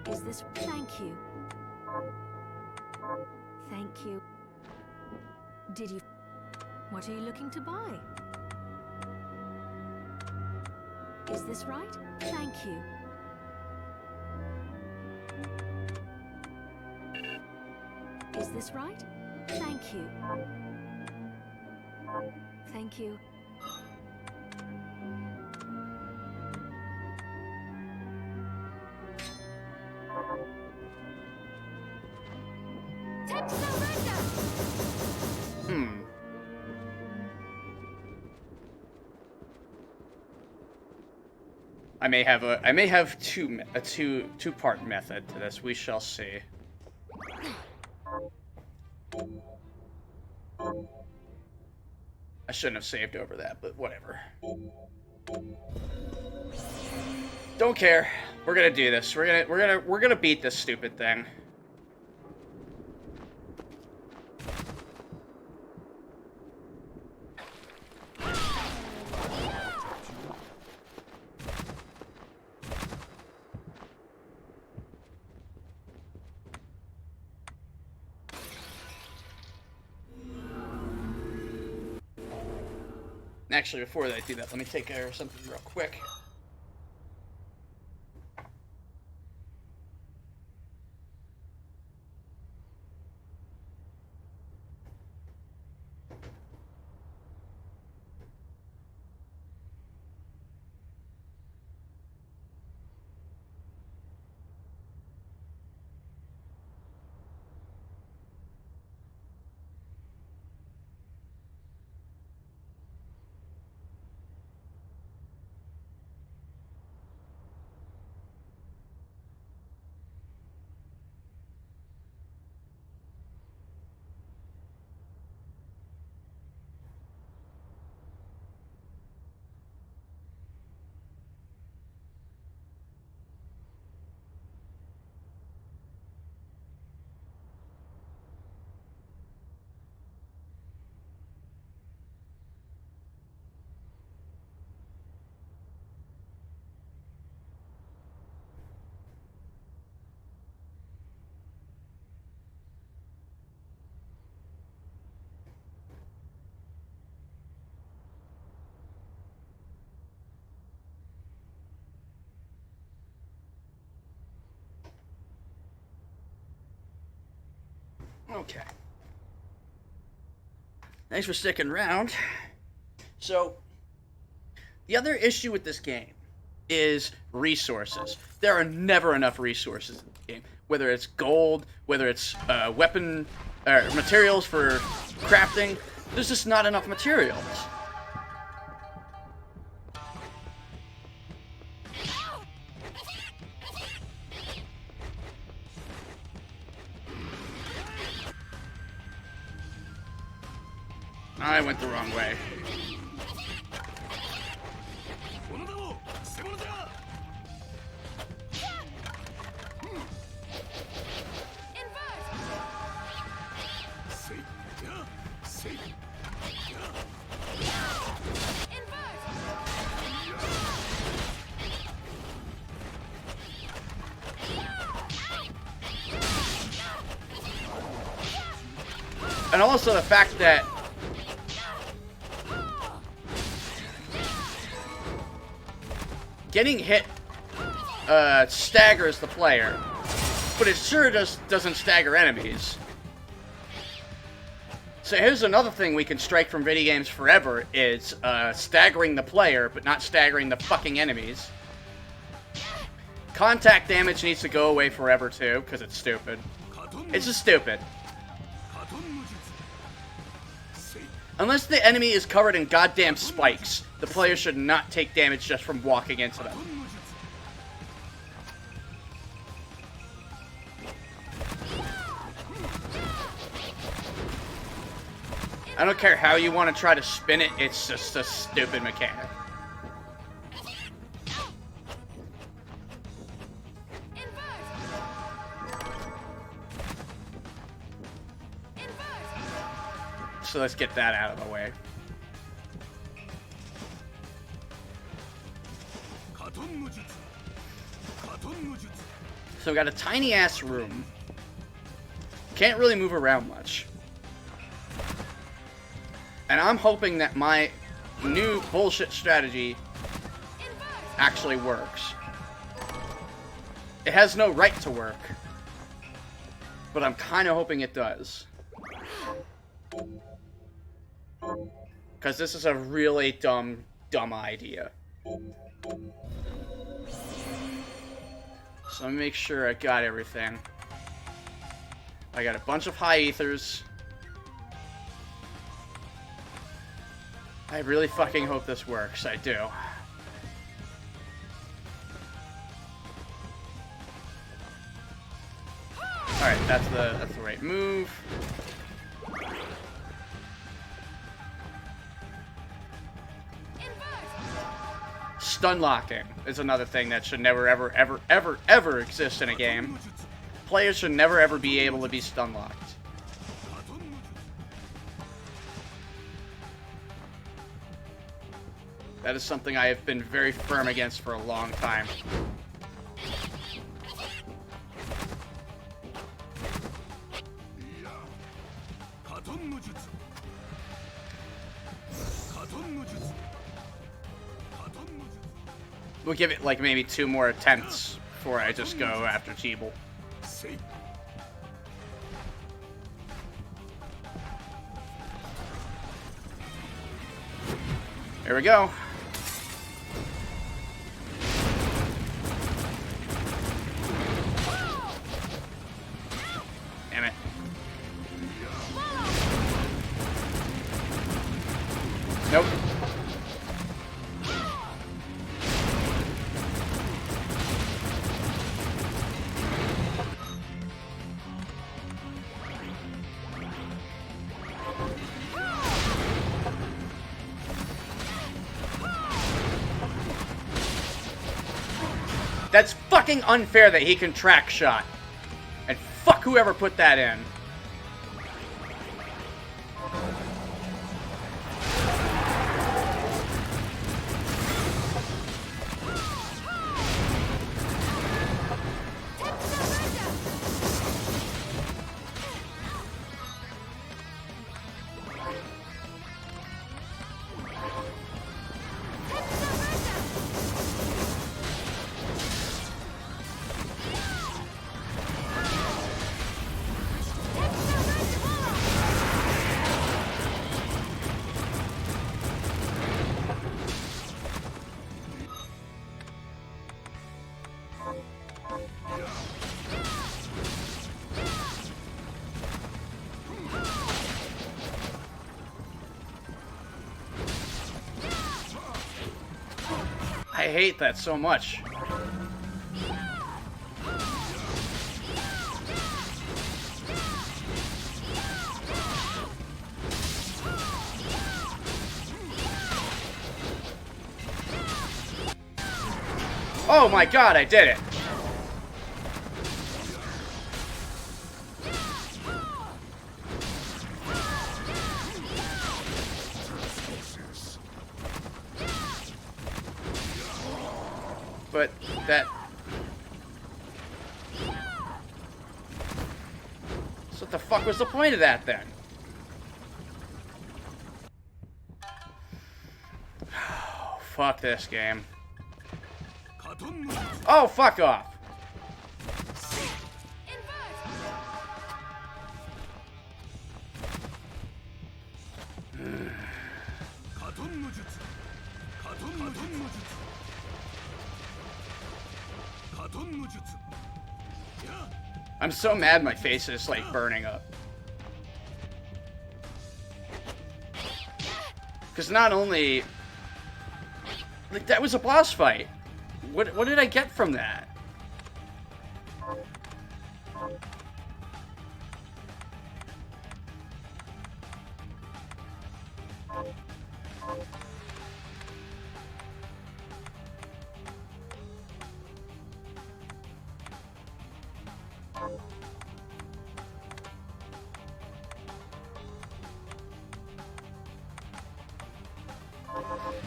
S2: Is this thank you? Thank you. Did you? What are you looking to buy? Is this right? Thank you. Is this right? Thank you. Thank you. Take surrender!
S1: I may have two-part method to this. We shall see. I shouldn't have saved over that, but whatever. Don't care. We're gonna do this. We're gonna beat this stupid thing. Actually, before I do that, let me take care of something real quick. Okay. Thanks for sticking around. So, the other issue with this game is resources. There are never enough resources in the game. Whether it's gold, whether it's weapon materials for crafting, there's just not enough materials. I went the wrong way. And also the fact that getting hit staggers the player, but it sure just doesn't stagger enemies. So here's another thing we can strike from video games forever, is staggering the player, but not staggering the fucking enemies. Contact damage needs to go away forever too, because it's stupid. It's just stupid. Unless the enemy is covered in goddamn spikes, the player should not take damage just from walking into them. I don't care how you want to try to spin it, it's just a stupid mechanic. So let's get that out of the way. So we got a tiny ass room. Can't really move around much. And I'm hoping that my new bullshit strategy actually works. It has no right to work. But I'm kind of hoping it does. Because this is a really dumb idea. So let me make sure I got everything. I got a bunch of high ethers. I really fucking hope this works. I do. Alright, that's the right move. Stun locking is another thing that should never, ever, ever, ever, ever exist in a game. Players should never, ever be able to be stun locked. That is something I have been very firm against for a long time. We'll give it like maybe 2 more attempts before I just go after Gebel. There we go. Damn it. Nope. That's fucking unfair that he can track shot. And fuck whoever put that in. I hate that so much. Oh my god, I did it! But that... So what the fuck was the point of that then? Oh, fuck this game. Oh, fuck off! I'm so mad my face is like burning up. Because not only... Like, that was a boss fight. What did I get from that?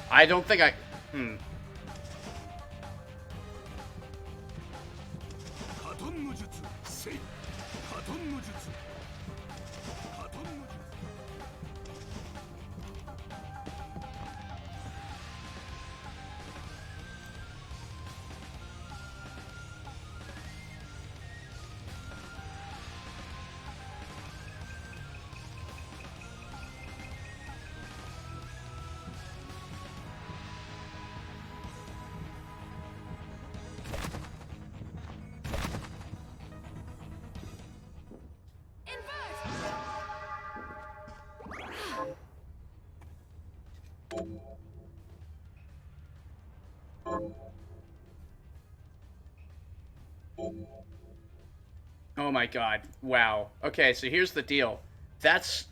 S1: I don't think I... Oh my god. Wow. Okay, so here's the deal. That's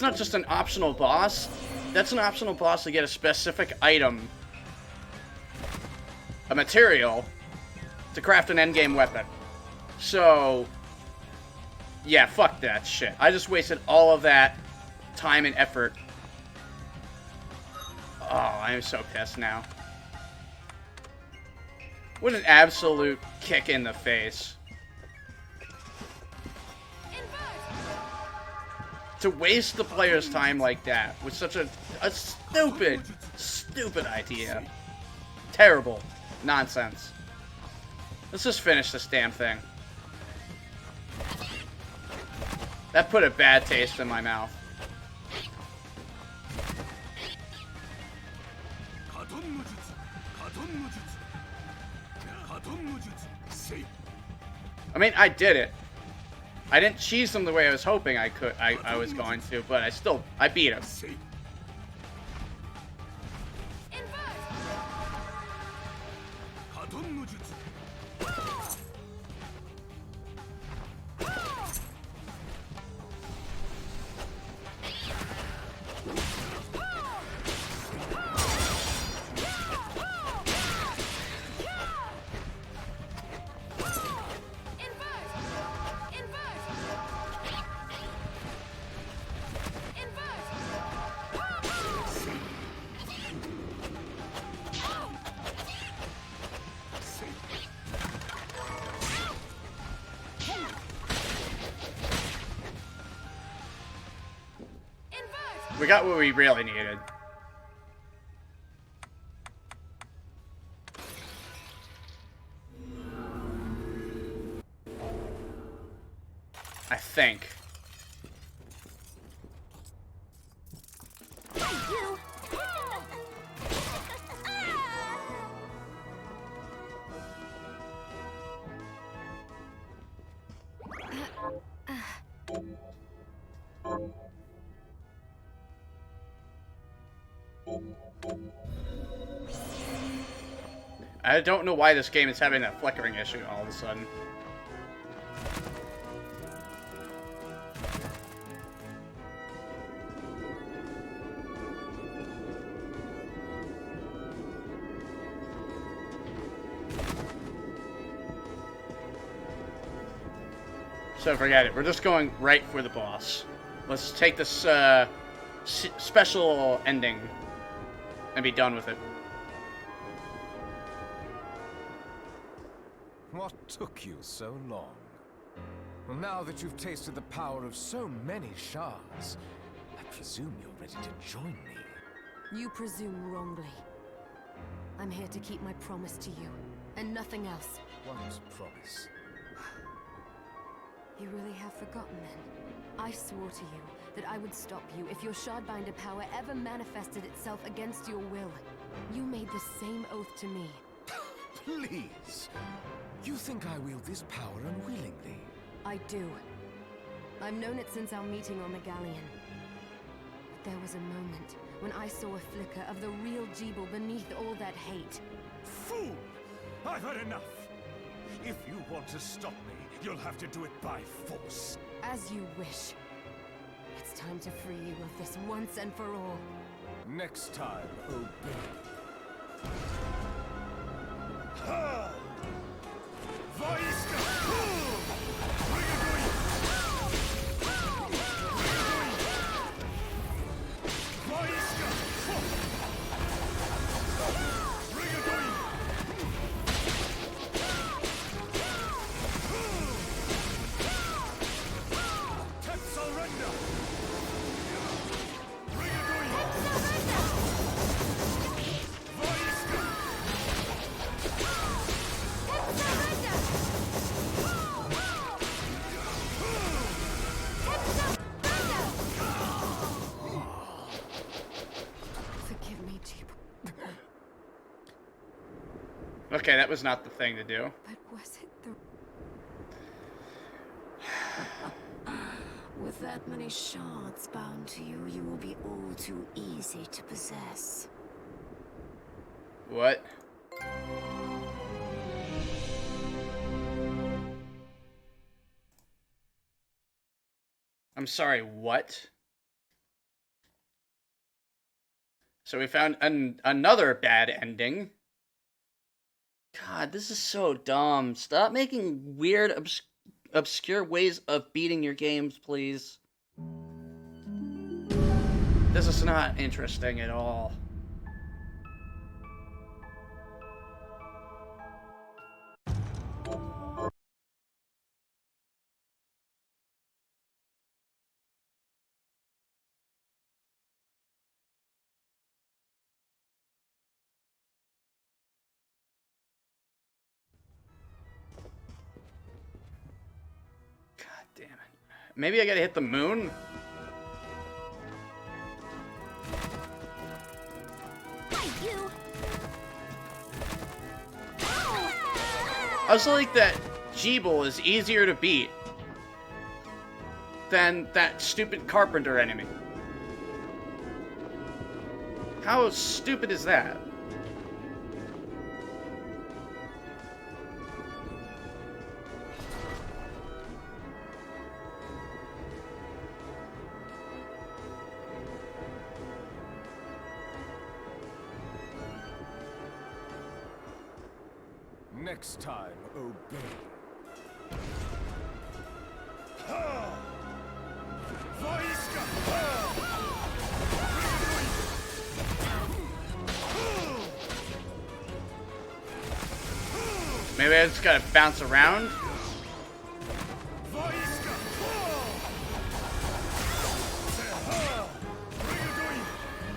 S1: not just an optional boss. That's an optional boss to get a specific item, a material, to craft an endgame weapon. So, yeah, fuck that shit. I just wasted all of that time and effort. Oh, I am so pissed now. What an absolute kick in the face. To waste the player's time like that was such a stupid, stupid idea. Terrible. Nonsense. Let's just finish this damn thing. That put a bad taste in my mouth. I mean, I did it. I didn't cheese him the way I was hoping I was going to, but I beat him. We got what we really needed. I think. I don't know why this game is having that flickering issue all of a sudden. So forget it. We're just going right for the boss. Let's take this special ending and be done with it.
S4: What took you so long? Well, now that you've tasted the power of so many shards, I presume you're ready to join me.
S2: You presume wrongly. I'm here to keep my promise to you, and nothing else.
S4: What promise?
S2: You really have forgotten then? I swore to you that I would stop you if your Shardbinder power ever manifested itself against your will. You made the same oath to me.
S4: Please! You think I wield this power unwillingly?
S2: I do. I've known it since our meeting on the Galleon. But there was a moment when I saw a flicker of the real Gebel beneath all that hate.
S4: Fool! I've had enough! If you want to stop me, you'll have to do it by force.
S2: As you wish. It's time to free you of this once and for all.
S4: Next time, obey. Ha! Vaiska!
S1: Okay, that was not the thing to do.
S2: But was it the... With that many shards bound to you, you will be all too easy to possess.
S1: What? I'm sorry, what? So we found another bad ending. God, this is so dumb. Stop making weird, obscure ways of beating your games, please. This is not interesting at all. God damn it. Maybe I gotta hit the moon? I also like that Gebel is easier to beat than that stupid carpenter enemy. How stupid is that?
S4: Next time, obey.
S1: Maybe I just gotta bounce around?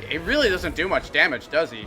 S1: It really doesn't do much damage, does he?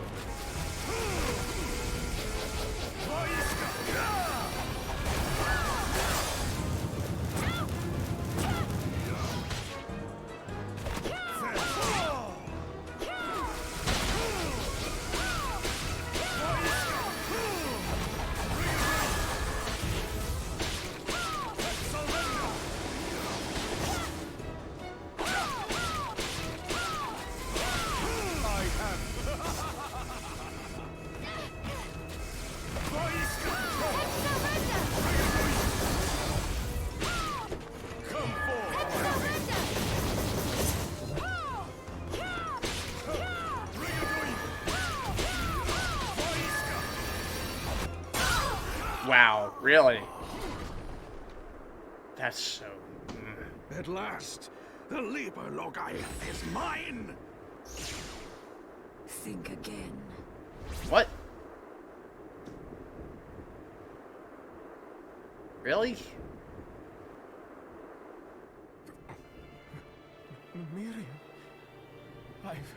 S1: Wow, really? That's so...
S5: At last, the Liber Logi is mine!
S2: Think again.
S1: What? Really?
S4: Miriam, I've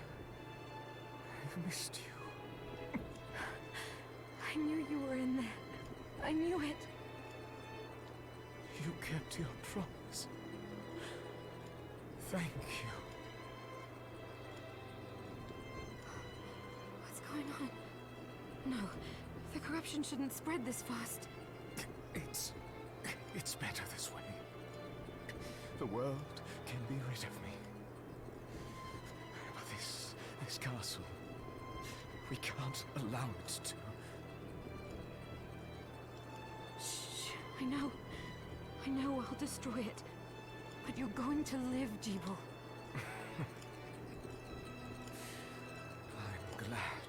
S4: missed you.
S2: I knew you were in there. I knew it.
S4: You kept your promise. Thank you.
S2: What's going on? No, the corruption shouldn't spread this fast.
S4: It's better this way. The world can be rid of me. But this castle, we can't allow it to.
S2: Shh, I know I'll destroy it. But you're going to live, Gebel.
S4: I'm glad.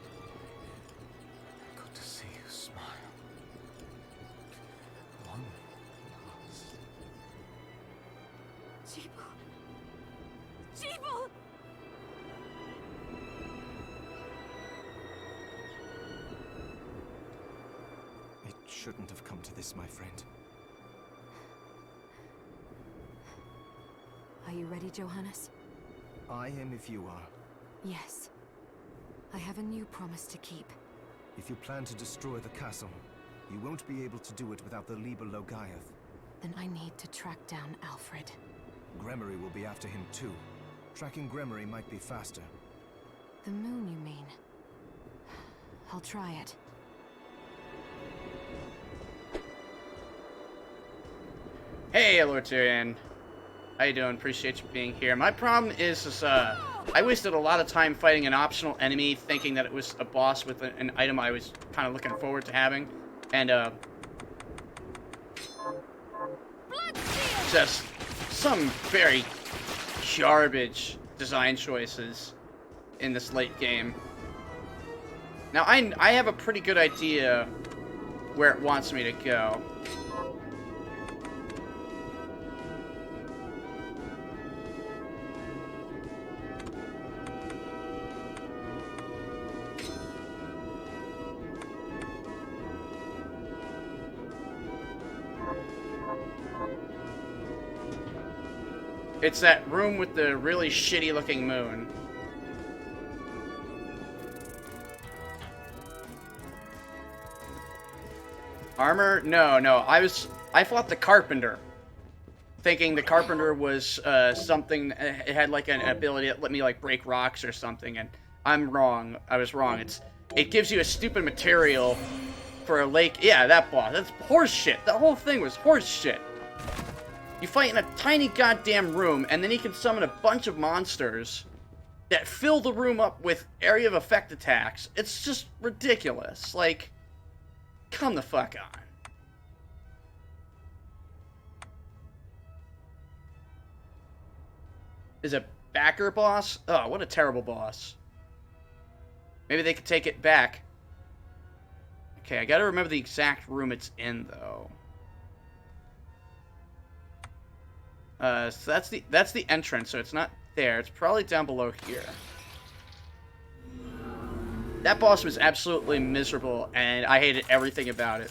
S4: I got to see you smile. One last.
S2: Gebel! Gebel!
S6: It shouldn't have come to this, my friend.
S2: Are you ready, Johannes?
S6: I am if you are.
S2: Yes. I have a new promise to keep.
S6: If you plan to destroy the castle, you won't be able to do it without the Liber Logaeth.
S2: Then I need to track down Alfred.
S6: Gremory will be after him too. Tracking Gremory might be faster.
S2: The moon, you mean? I'll try it.
S1: Hey, Lord Tyrion. How you doing? Appreciate you being here. My problem is I wasted a lot of time fighting an optional enemy, thinking that it was a boss with an item I was kind of looking forward to having, and just some very garbage design choices in this late game. Now, I have a pretty good idea where it wants me to go. It's that room with the really shitty looking moon. Armor? No. I fought the Carpenter. Thinking the Carpenter was something, it had like an ability that let me like break rocks or something, and I'm wrong. I was wrong. It gives you a stupid material for a lake. Yeah, that boss. That's horse shit. The whole thing was horse shit. You fight in a tiny goddamn room, and then you can summon a bunch of monsters that fill the room up with area of effect attacks. It's just ridiculous. Like, come the fuck on. Is a backer boss? Oh, what a terrible boss. Maybe they could take it back. Okay, I gotta remember the exact room it's in, though. So that's the entrance, so it's not there. It's probably down below here. That boss was absolutely miserable, and I hated everything about it.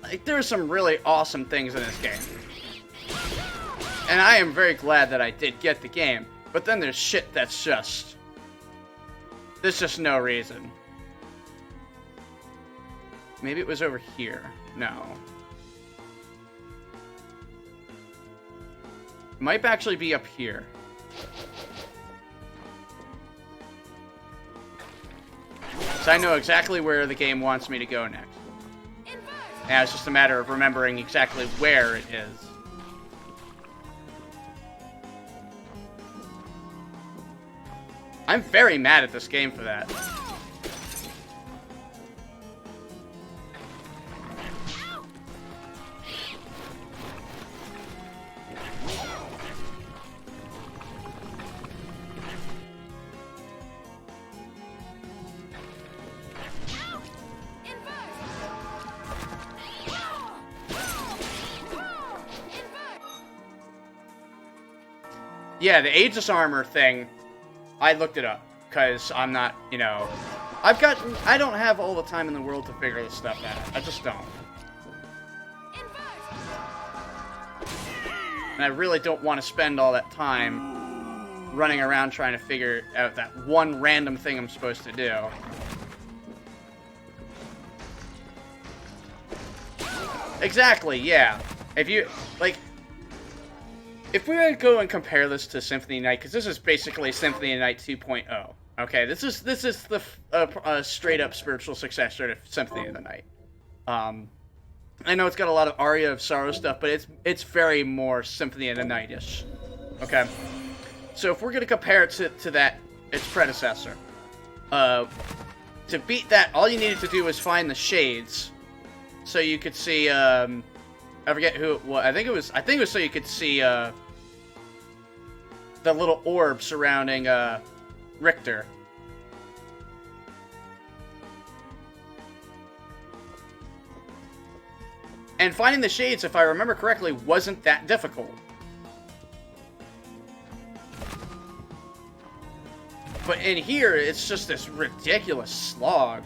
S1: Like, there are some really awesome things in this game. And I am very glad that I did get the game. But then there's shit that's just... there's just no reason. Maybe it was over here. No. It might actually be up here. So I know exactly where the game wants me to go next. Now it's just a matter of remembering exactly where it is. I'm very mad at this game for that. Yeah, the Aegis armor thing, I looked it up, because I'm not, you know... I don't have all the time in the world to figure this stuff out. I just don't. And I really don't want to spend all that time running around trying to figure out that one random thing I'm supposed to do. Exactly, yeah. If you, like... if we were to go and compare this to Symphony of the Night, because this is basically Symphony of the Night 2.0, okay? This is the straight-up spiritual successor to Symphony of the Night. I know it's got a lot of Aria of Sorrow stuff, but it's very more Symphony of the Night-ish, okay? So if we're going to compare it to that, its predecessor, to beat that, all you needed to do was find the shades, so you could see, I forget who it was. I think it was so you could see the little orb surrounding Richter. And finding the shades, if I remember correctly, wasn't that difficult. But in here, it's just this ridiculous slog.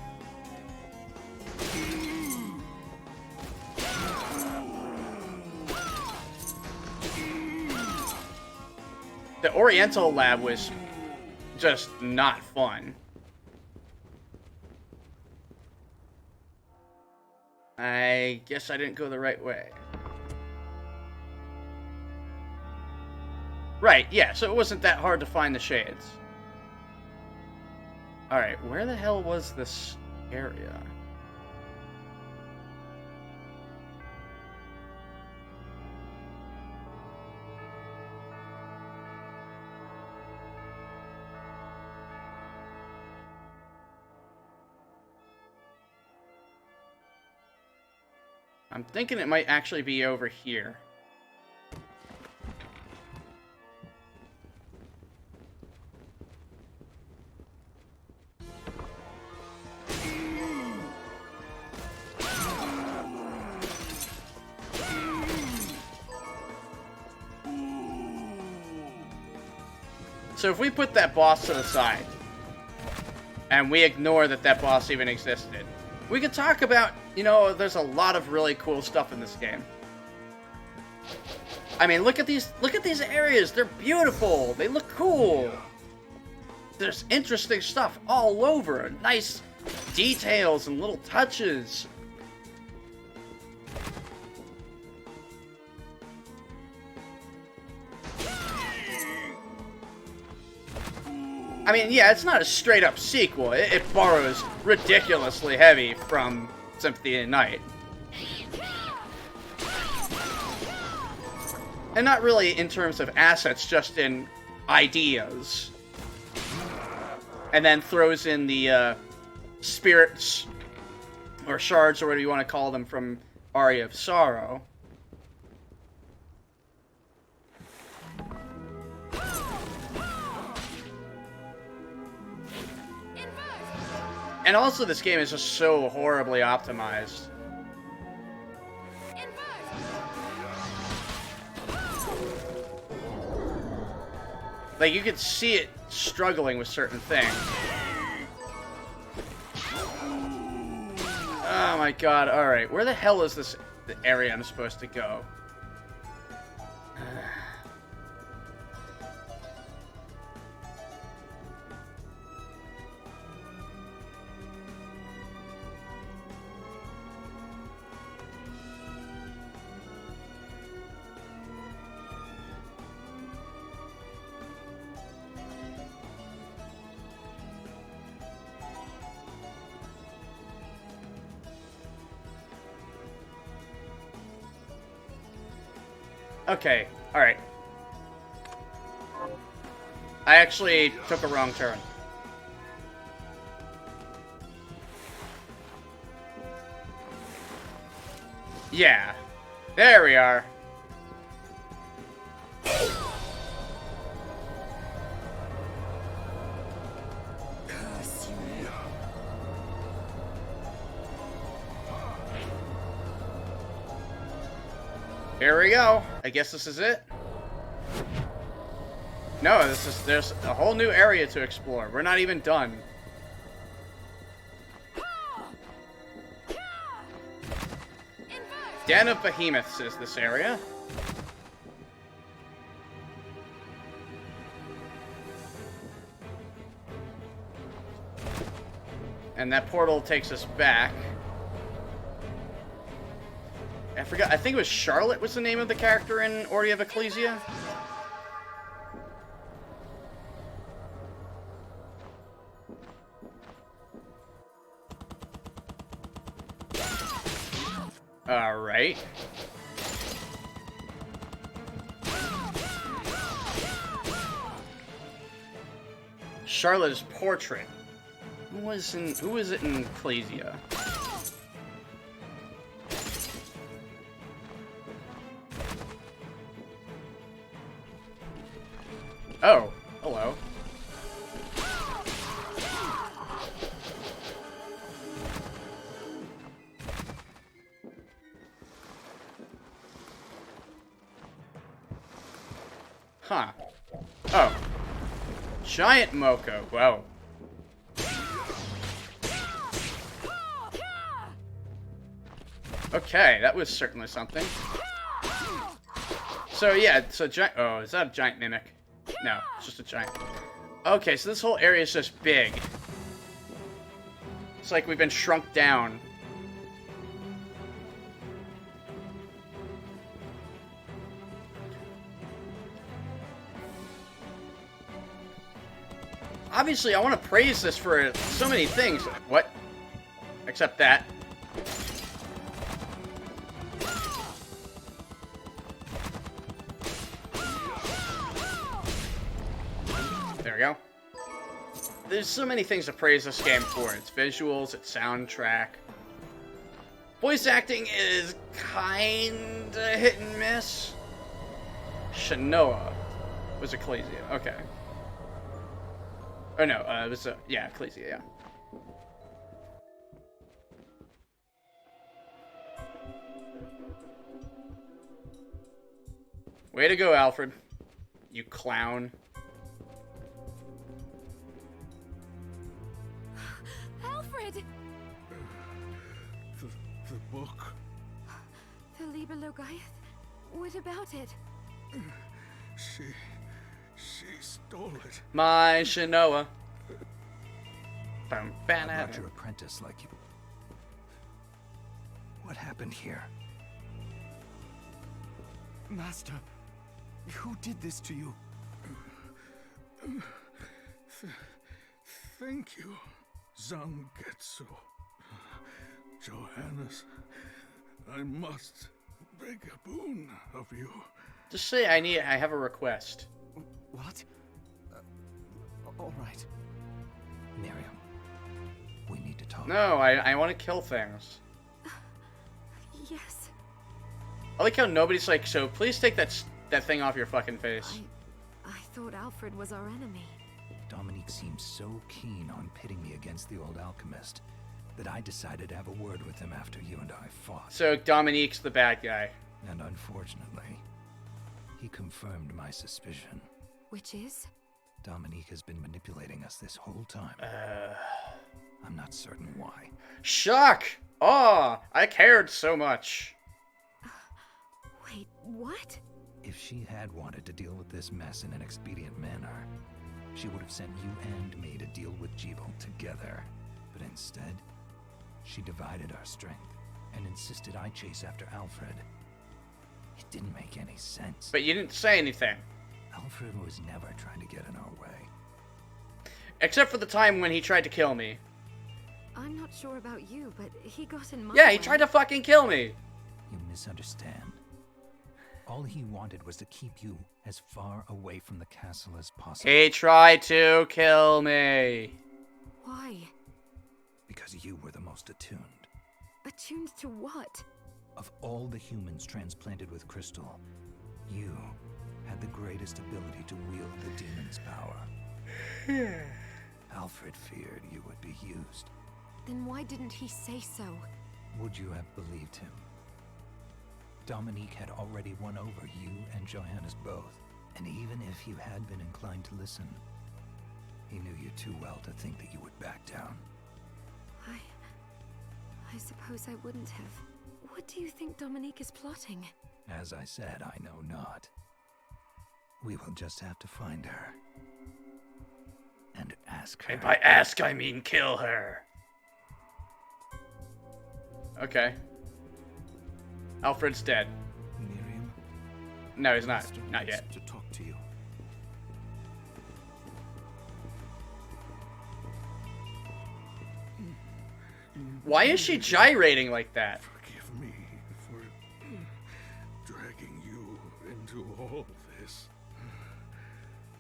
S1: The Oriental lab was just not fun. I guess I didn't go the right way. Right, yeah, so it wasn't that hard to find the shades. Alright, where the hell was this area? I'm thinking it might actually be over here. So if we put that boss to the side, and we ignore that that boss even existed, we could talk about, you know, there's a lot of really cool stuff in this game. I mean, look at these areas. They're beautiful. They look cool. There's interesting stuff all over. Nice details and little touches. I mean, yeah, it's not a straight-up sequel. It borrows ridiculously heavy from Symphony of the Night. And not really in terms of assets, just in ideas. And then throws in the spirits, or shards, or whatever you want to call them, from Aria of Sorrow. And also, this game is just so horribly optimized. Like, you could see it struggling with certain things. Oh my god, alright. Where the hell is this area I'm supposed to go? Okay, alright. I actually took a wrong turn. Yeah. There we are. Here we go. I guess this is it. No, there's a whole new area to explore. We're not even done. Den of Behemoths is this area. And that portal takes us back. I forgot. I think it was Charlotte was the name of the character in Order of Ecclesia. All right. Charlotte's portrait. Who was it in Ecclesia? Oh, hello. Huh. Oh. Giant Moko. Whoa. Okay, that was certainly something. So yeah, so giant. Oh, is that a giant mimic? No, it's just a giant. Okay, so this whole area is just big. It's like we've been shrunk down. Obviously, I want to praise this for so many things. What? Except that. There we go. There's so many things to praise this game for. Its visuals, its soundtrack. Voice acting is kinda hit and miss. Shanoa was Ecclesia. Okay. Oh no, it was yeah, Ecclesia, yeah. Way to go, Alfred. You clown.
S2: Alfred!
S5: The book.
S2: The Liber Logaeth? What about it?
S5: She stole it.
S1: My Shanoa.
S3: I'm not your apprentice like you. What happened here?
S6: Master, who did this to you?
S5: Thank you, Zangetsu. Johannes, I must beg a boon of you.
S1: Just say I have a request.
S6: What? All right.
S3: Miriam, we need to talk.
S1: No, I want to kill things.
S2: Yes.
S1: I like how nobody's like, so please take that thing off your fucking face.
S2: I thought Alfred was our enemy.
S3: Dominique seemed so keen on pitting me against the old alchemist that I decided to have a word with him after you and I fought.
S1: So Dominique's the bad guy.
S3: And unfortunately, he confirmed my suspicion.
S2: Which is?
S3: Dominique has been manipulating us this whole time. I'm not certain why.
S1: Shock! Oh, I cared so much.
S2: Wait, what?
S3: If she had wanted to deal with this mess in an expedient manner, she would have sent you and me to deal with Gebel together. But instead, she divided our strength and insisted I chase after Alfred. It didn't make any sense.
S1: But you didn't say anything.
S3: Alfred was never trying to get in our way.
S1: Except for the time when he tried to kill me.
S2: I'm not sure about you, but he got in my
S1: Yeah,
S2: way.
S1: he tried to fucking kill me.
S3: You misunderstand. All he wanted was to keep you as far away from the castle as possible.
S1: He tried to kill me.
S2: Why?
S3: Because you were the most attuned.
S2: Attuned to what?
S3: Of all the humans transplanted with Crystal, you had the greatest ability to wield the demon's power. Alfred feared you would be used.
S2: Then why didn't he say so?
S3: Would you have believed him? Dominique had already won over you and Johannes both. And even if you had been inclined to listen, he knew you too well to think that you would back down.
S2: I suppose I wouldn't have. What do you think Dominique is plotting?
S3: As I said, I know not. We will just have to find her. And ask her.
S1: And by ask, I mean kill her. Okay. Alfred's dead.
S6: Miriam?
S1: No, he's not.
S6: Master
S1: Not
S6: wants
S1: yet.
S6: to talk to you.
S1: Why is she gyrating like that?
S5: Forgive me for dragging you into all this.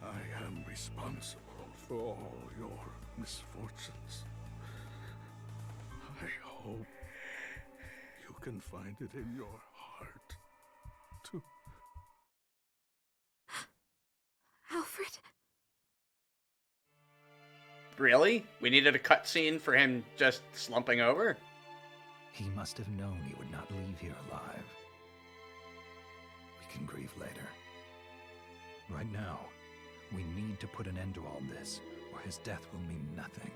S5: I am responsible for all your misfortunes. I hope you can find it in your heart to...
S2: Alfred?
S1: Really? We needed a cutscene for him just slumping over?
S3: He must have known he would not leave here alive. We can grieve later. Right now, we need to put an end to all this, or his death will mean nothing.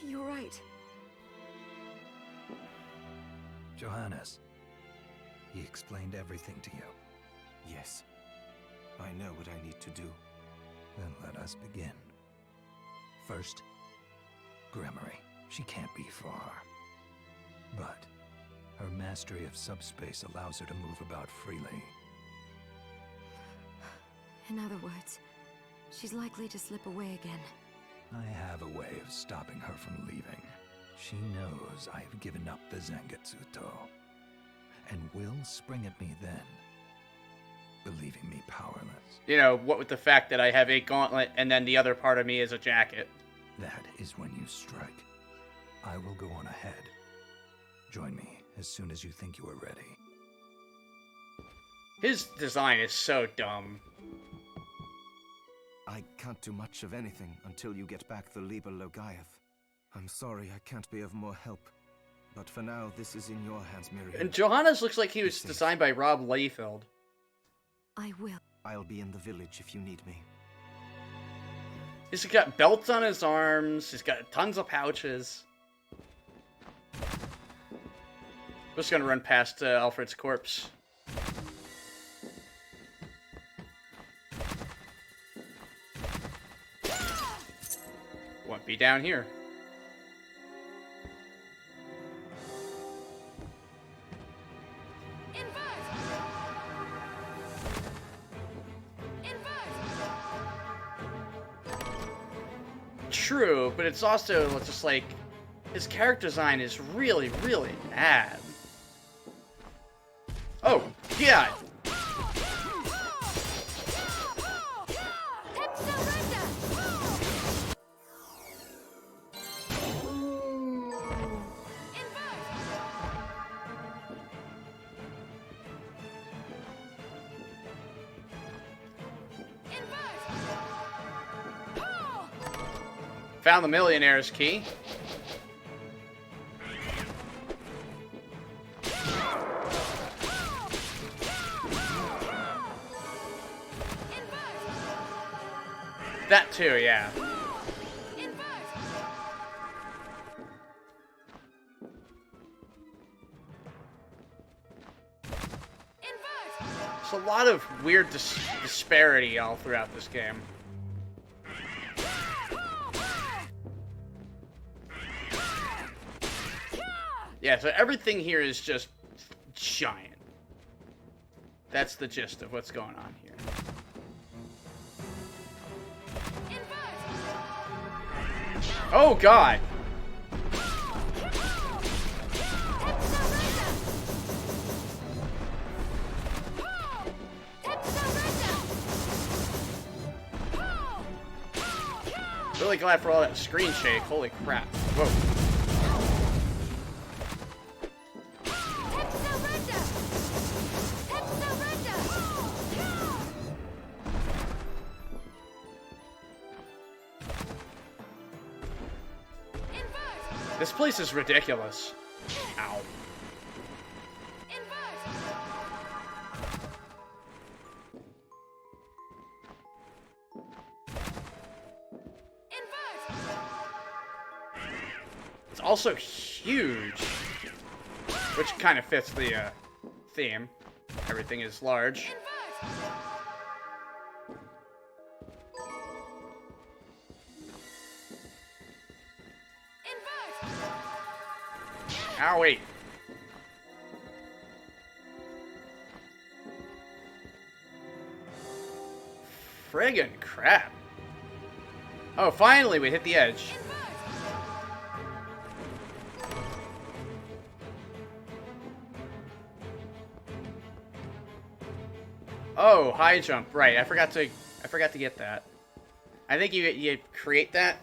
S2: You're right.
S3: Johannes, he explained everything to you.
S6: Yes. I know what I need to do.
S3: Then let us begin. First, Gremory. She can't be far. But her mastery of subspace allows her to move about freely.
S2: In other words, she's likely to slip away again.
S3: I have a way of stopping her from leaving. She knows I have given up the Zangetsuto, and will spring at me then, believing me powerless.
S1: You know, what with the fact that I have a gauntlet and then the other part of me is a jacket.
S3: That is when you strike. I will go on ahead. Join me as soon as you think you are ready.
S1: His design is so dumb.
S6: I can't do much of anything until you get back the Liber Logaeth. I'm sorry I can't be of more help, but for now this is in your hands, Miriam.
S1: And Johannes looks like he was designed by Rob Liefeld.
S2: I will.
S6: I'll be in the village if you need me.
S1: He's got belts on his arms, he's got tons of pouches. I'm just gonna run past Alfred's corpse. Won't be down here. True, but it's also just like his character design is really, really bad. Oh, God! Found the millionaire's key. That too, yeah. There's a lot of weird disparity all throughout this game. Yeah, so everything here is just giant. That's the gist of what's going on here. Oh, God! Really glad for all that screen shake. Holy crap. Whoa. This place is ridiculous. Ow. It's also huge, which kind of fits the theme. Everything is large. Ow, wait. Friggin' crap. Oh, finally we hit the edge. Oh, high jump. Right, I forgot to get that. I think you create that.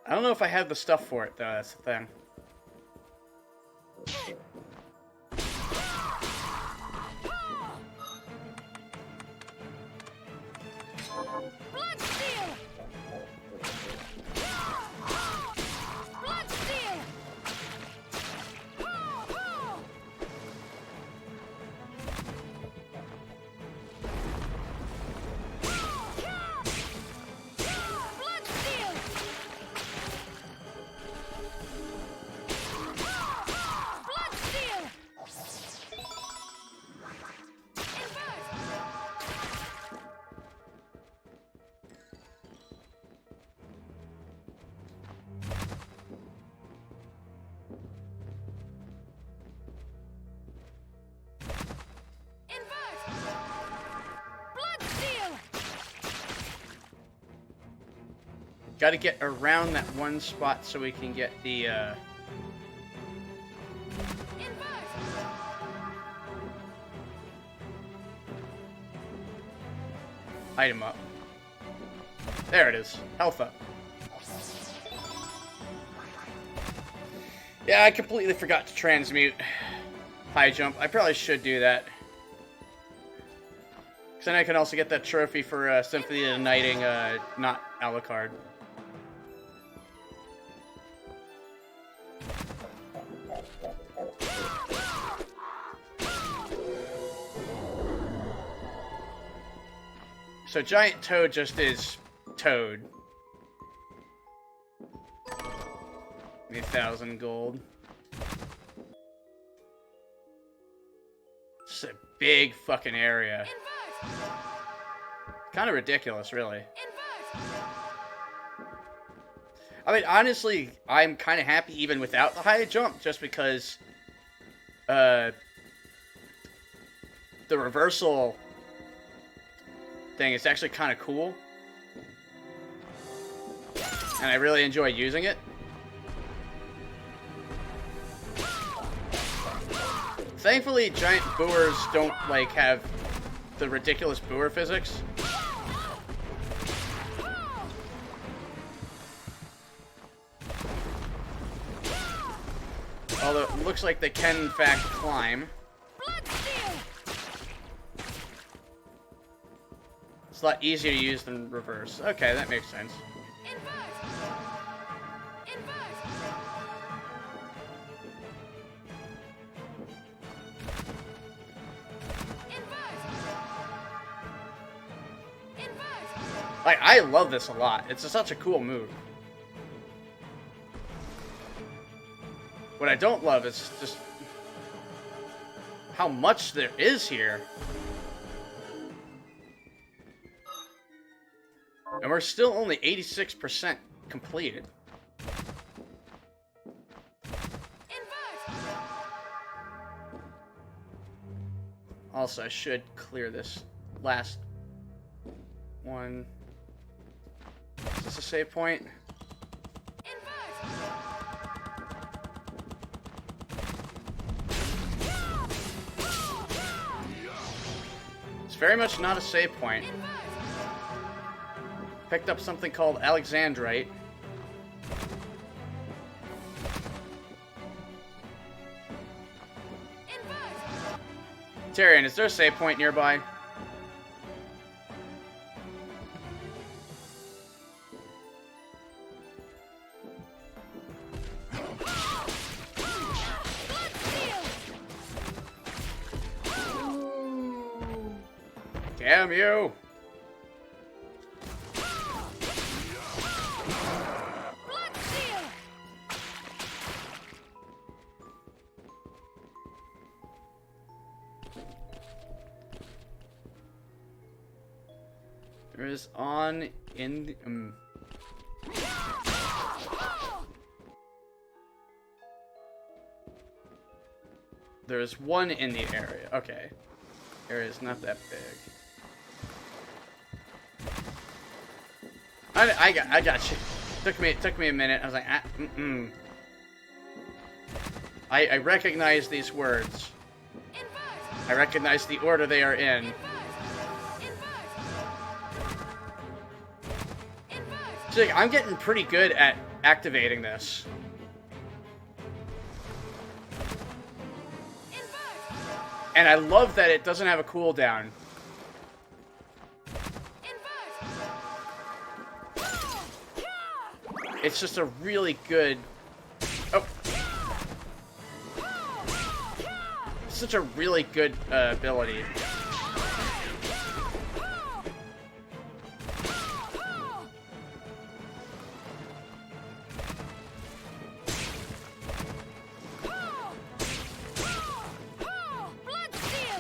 S1: I don't know if I have the stuff for it, though. That's the thing. Got to get around that one spot so we can get the item up. There it is. Health up. Yeah, I completely forgot to transmute high jump. I probably should do that. Because then I can also get that trophy for Symphony of the Nighting, not Alucard. So Giant Toad just is Toad. 1,000 gold. It's a big fucking area. Kind of ridiculous, really. I mean, honestly, I'm kind of happy even without the high jump, just because the reversal thing is actually kind of cool. And I really enjoy using it. Thankfully, giant boers don't, like, have the ridiculous boer physics. Although it looks like they can, in fact, climb. It's a lot easier to use than reverse. Okay, that makes sense. Like, I love this a lot. It's such a cool move. What I don't love is just how much there is here. And we're still only 86% completed. Also, I should clear this last one. Is this a save point? It's very much not a save point. Picked up something called Alexandrite. Tyrion, is there a save point nearby? Damn you! There is on in the, there is one in the area. Okay, area is not that big. I got you. Took me a minute. I was like, I recognize these words. I recognize the order they are in. So, like, I'm getting pretty good at activating this. And I love that it doesn't have a cooldown. It's just a really good... Oh! It's such a really good ability.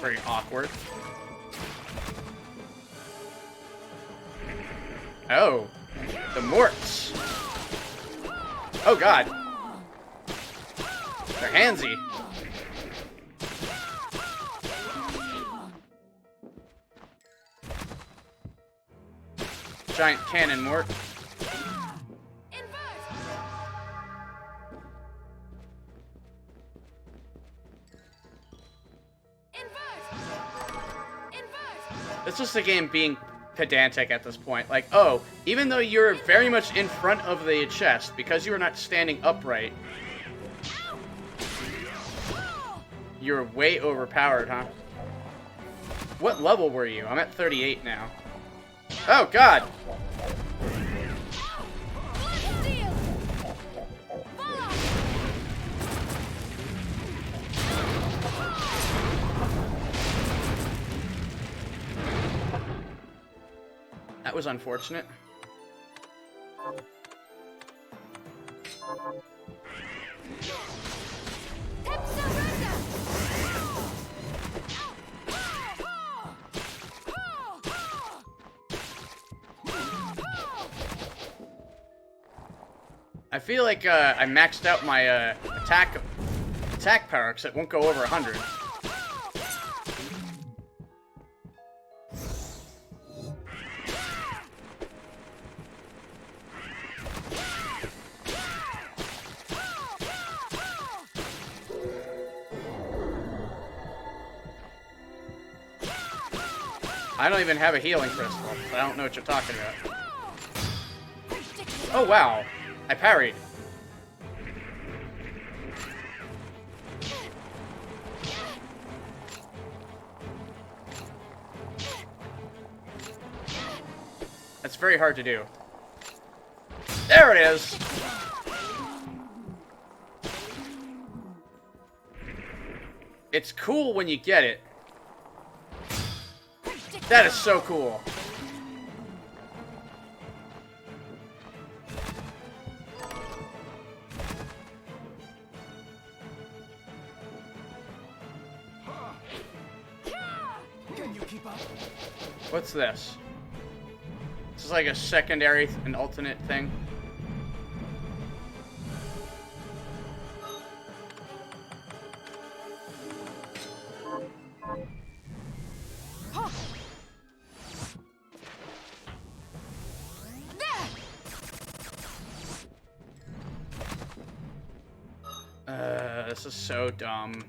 S1: Very awkward. Oh, the Morts. Oh god. They're handsy. Giant cannon Mort. It's just the game being pedantic at this point. Like, oh, even though you're very much in front of the chest, because you are not standing upright, you're way overpowered, huh? What level were you? I'm at 38 now. Oh, God! That was unfortunate. I feel like I maxed out my attack power, because it won't go over 100. I don't even have a healing crystal, so I don't know what you're talking about. Oh, wow. I parried. That's very hard to do. There it is! It's cool when you get it. That is so cool.
S4: Can you keep up?
S1: What's this? This is like a secondary and alternate thing. This is so dumb.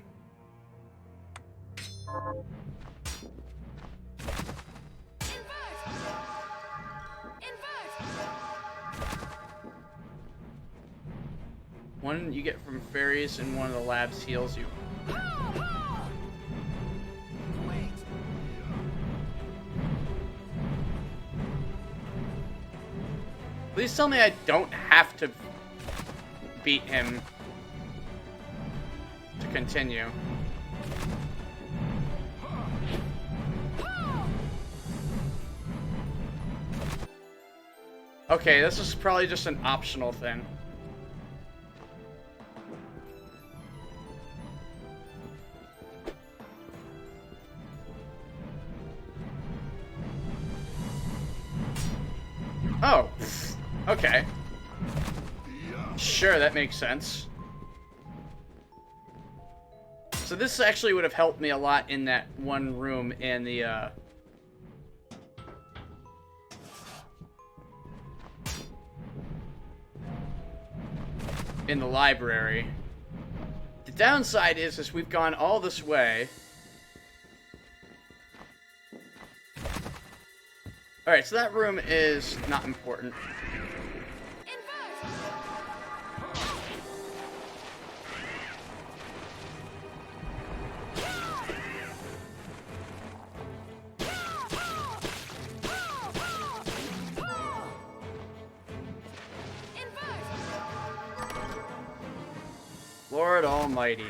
S1: One you get from fairies and one of the labs heals you. Please tell me I don't have to beat him to continue. Okay, this is probably just an optional thing. Oh, okay. Sure, that makes sense. So this actually would have helped me a lot in that one room in the, in the library. The downside is we've gone all this way. Alright, so that room is not important. Lord Almighty.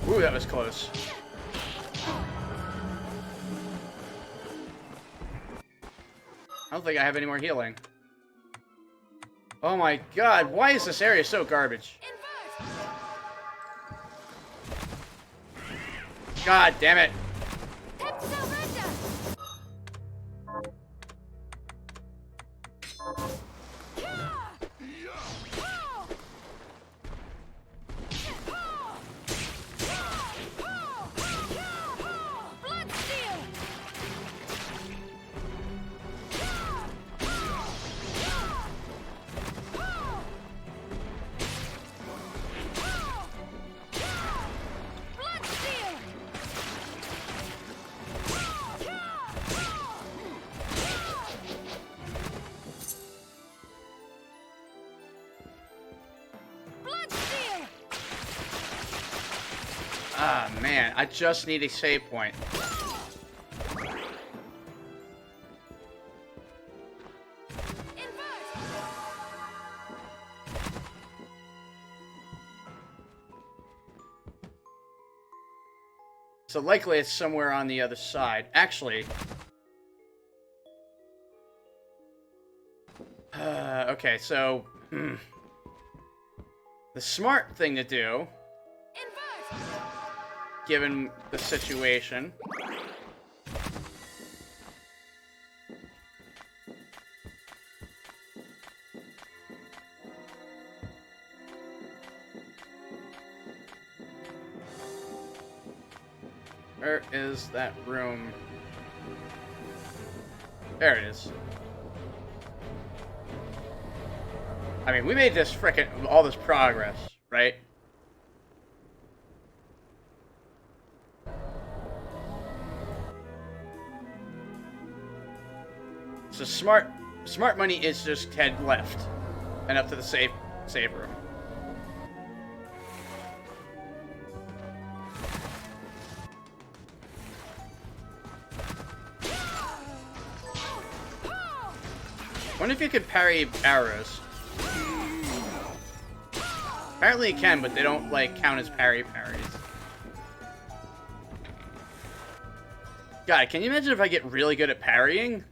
S1: Ooh, that was close. I don't think I have any more healing. Oh my god, why is this area so garbage? God damn it. Ah, man, I just need a save point. So likely it's somewhere on the other side. Actually... okay, so... the smart thing to do... given the situation... Where is that room? There it is. I mean, we made this frickin' all this progress, right? So smart money is just head left and up to the save room. I wonder if you could parry arrows. Apparently you can, but they don't, like, count as parries. God, can you imagine if I get really good at parrying?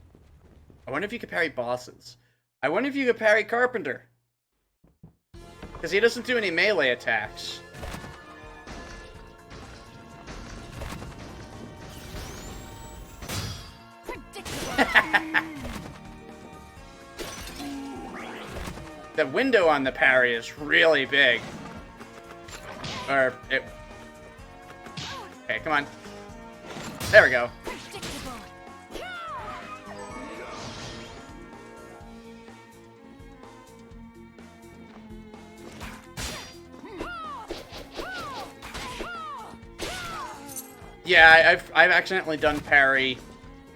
S1: I wonder if you could parry bosses. I wonder if you could parry Carpenter. Because he doesn't do any melee attacks. The window on the parry is really big. Or, it... Okay, come on. There we go. Yeah, I've accidentally done parry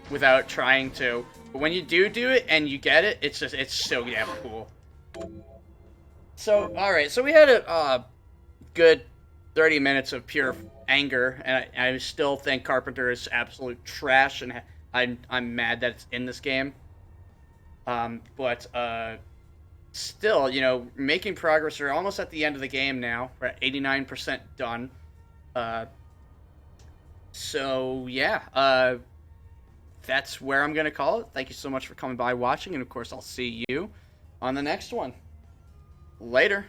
S1: without trying to. But when you do it and you get it, it's so damn cool. So, alright, so we had a good 30 minutes of pure anger, and I still think Carpenter is absolute trash, and I'm mad that it's in this game. But still, you know, making progress. We're almost at the end of the game now. We're at 89% done. So, yeah, that's where I'm going to call it. Thank you so much for coming by watching, and of course, I'll see you on the next one. Later.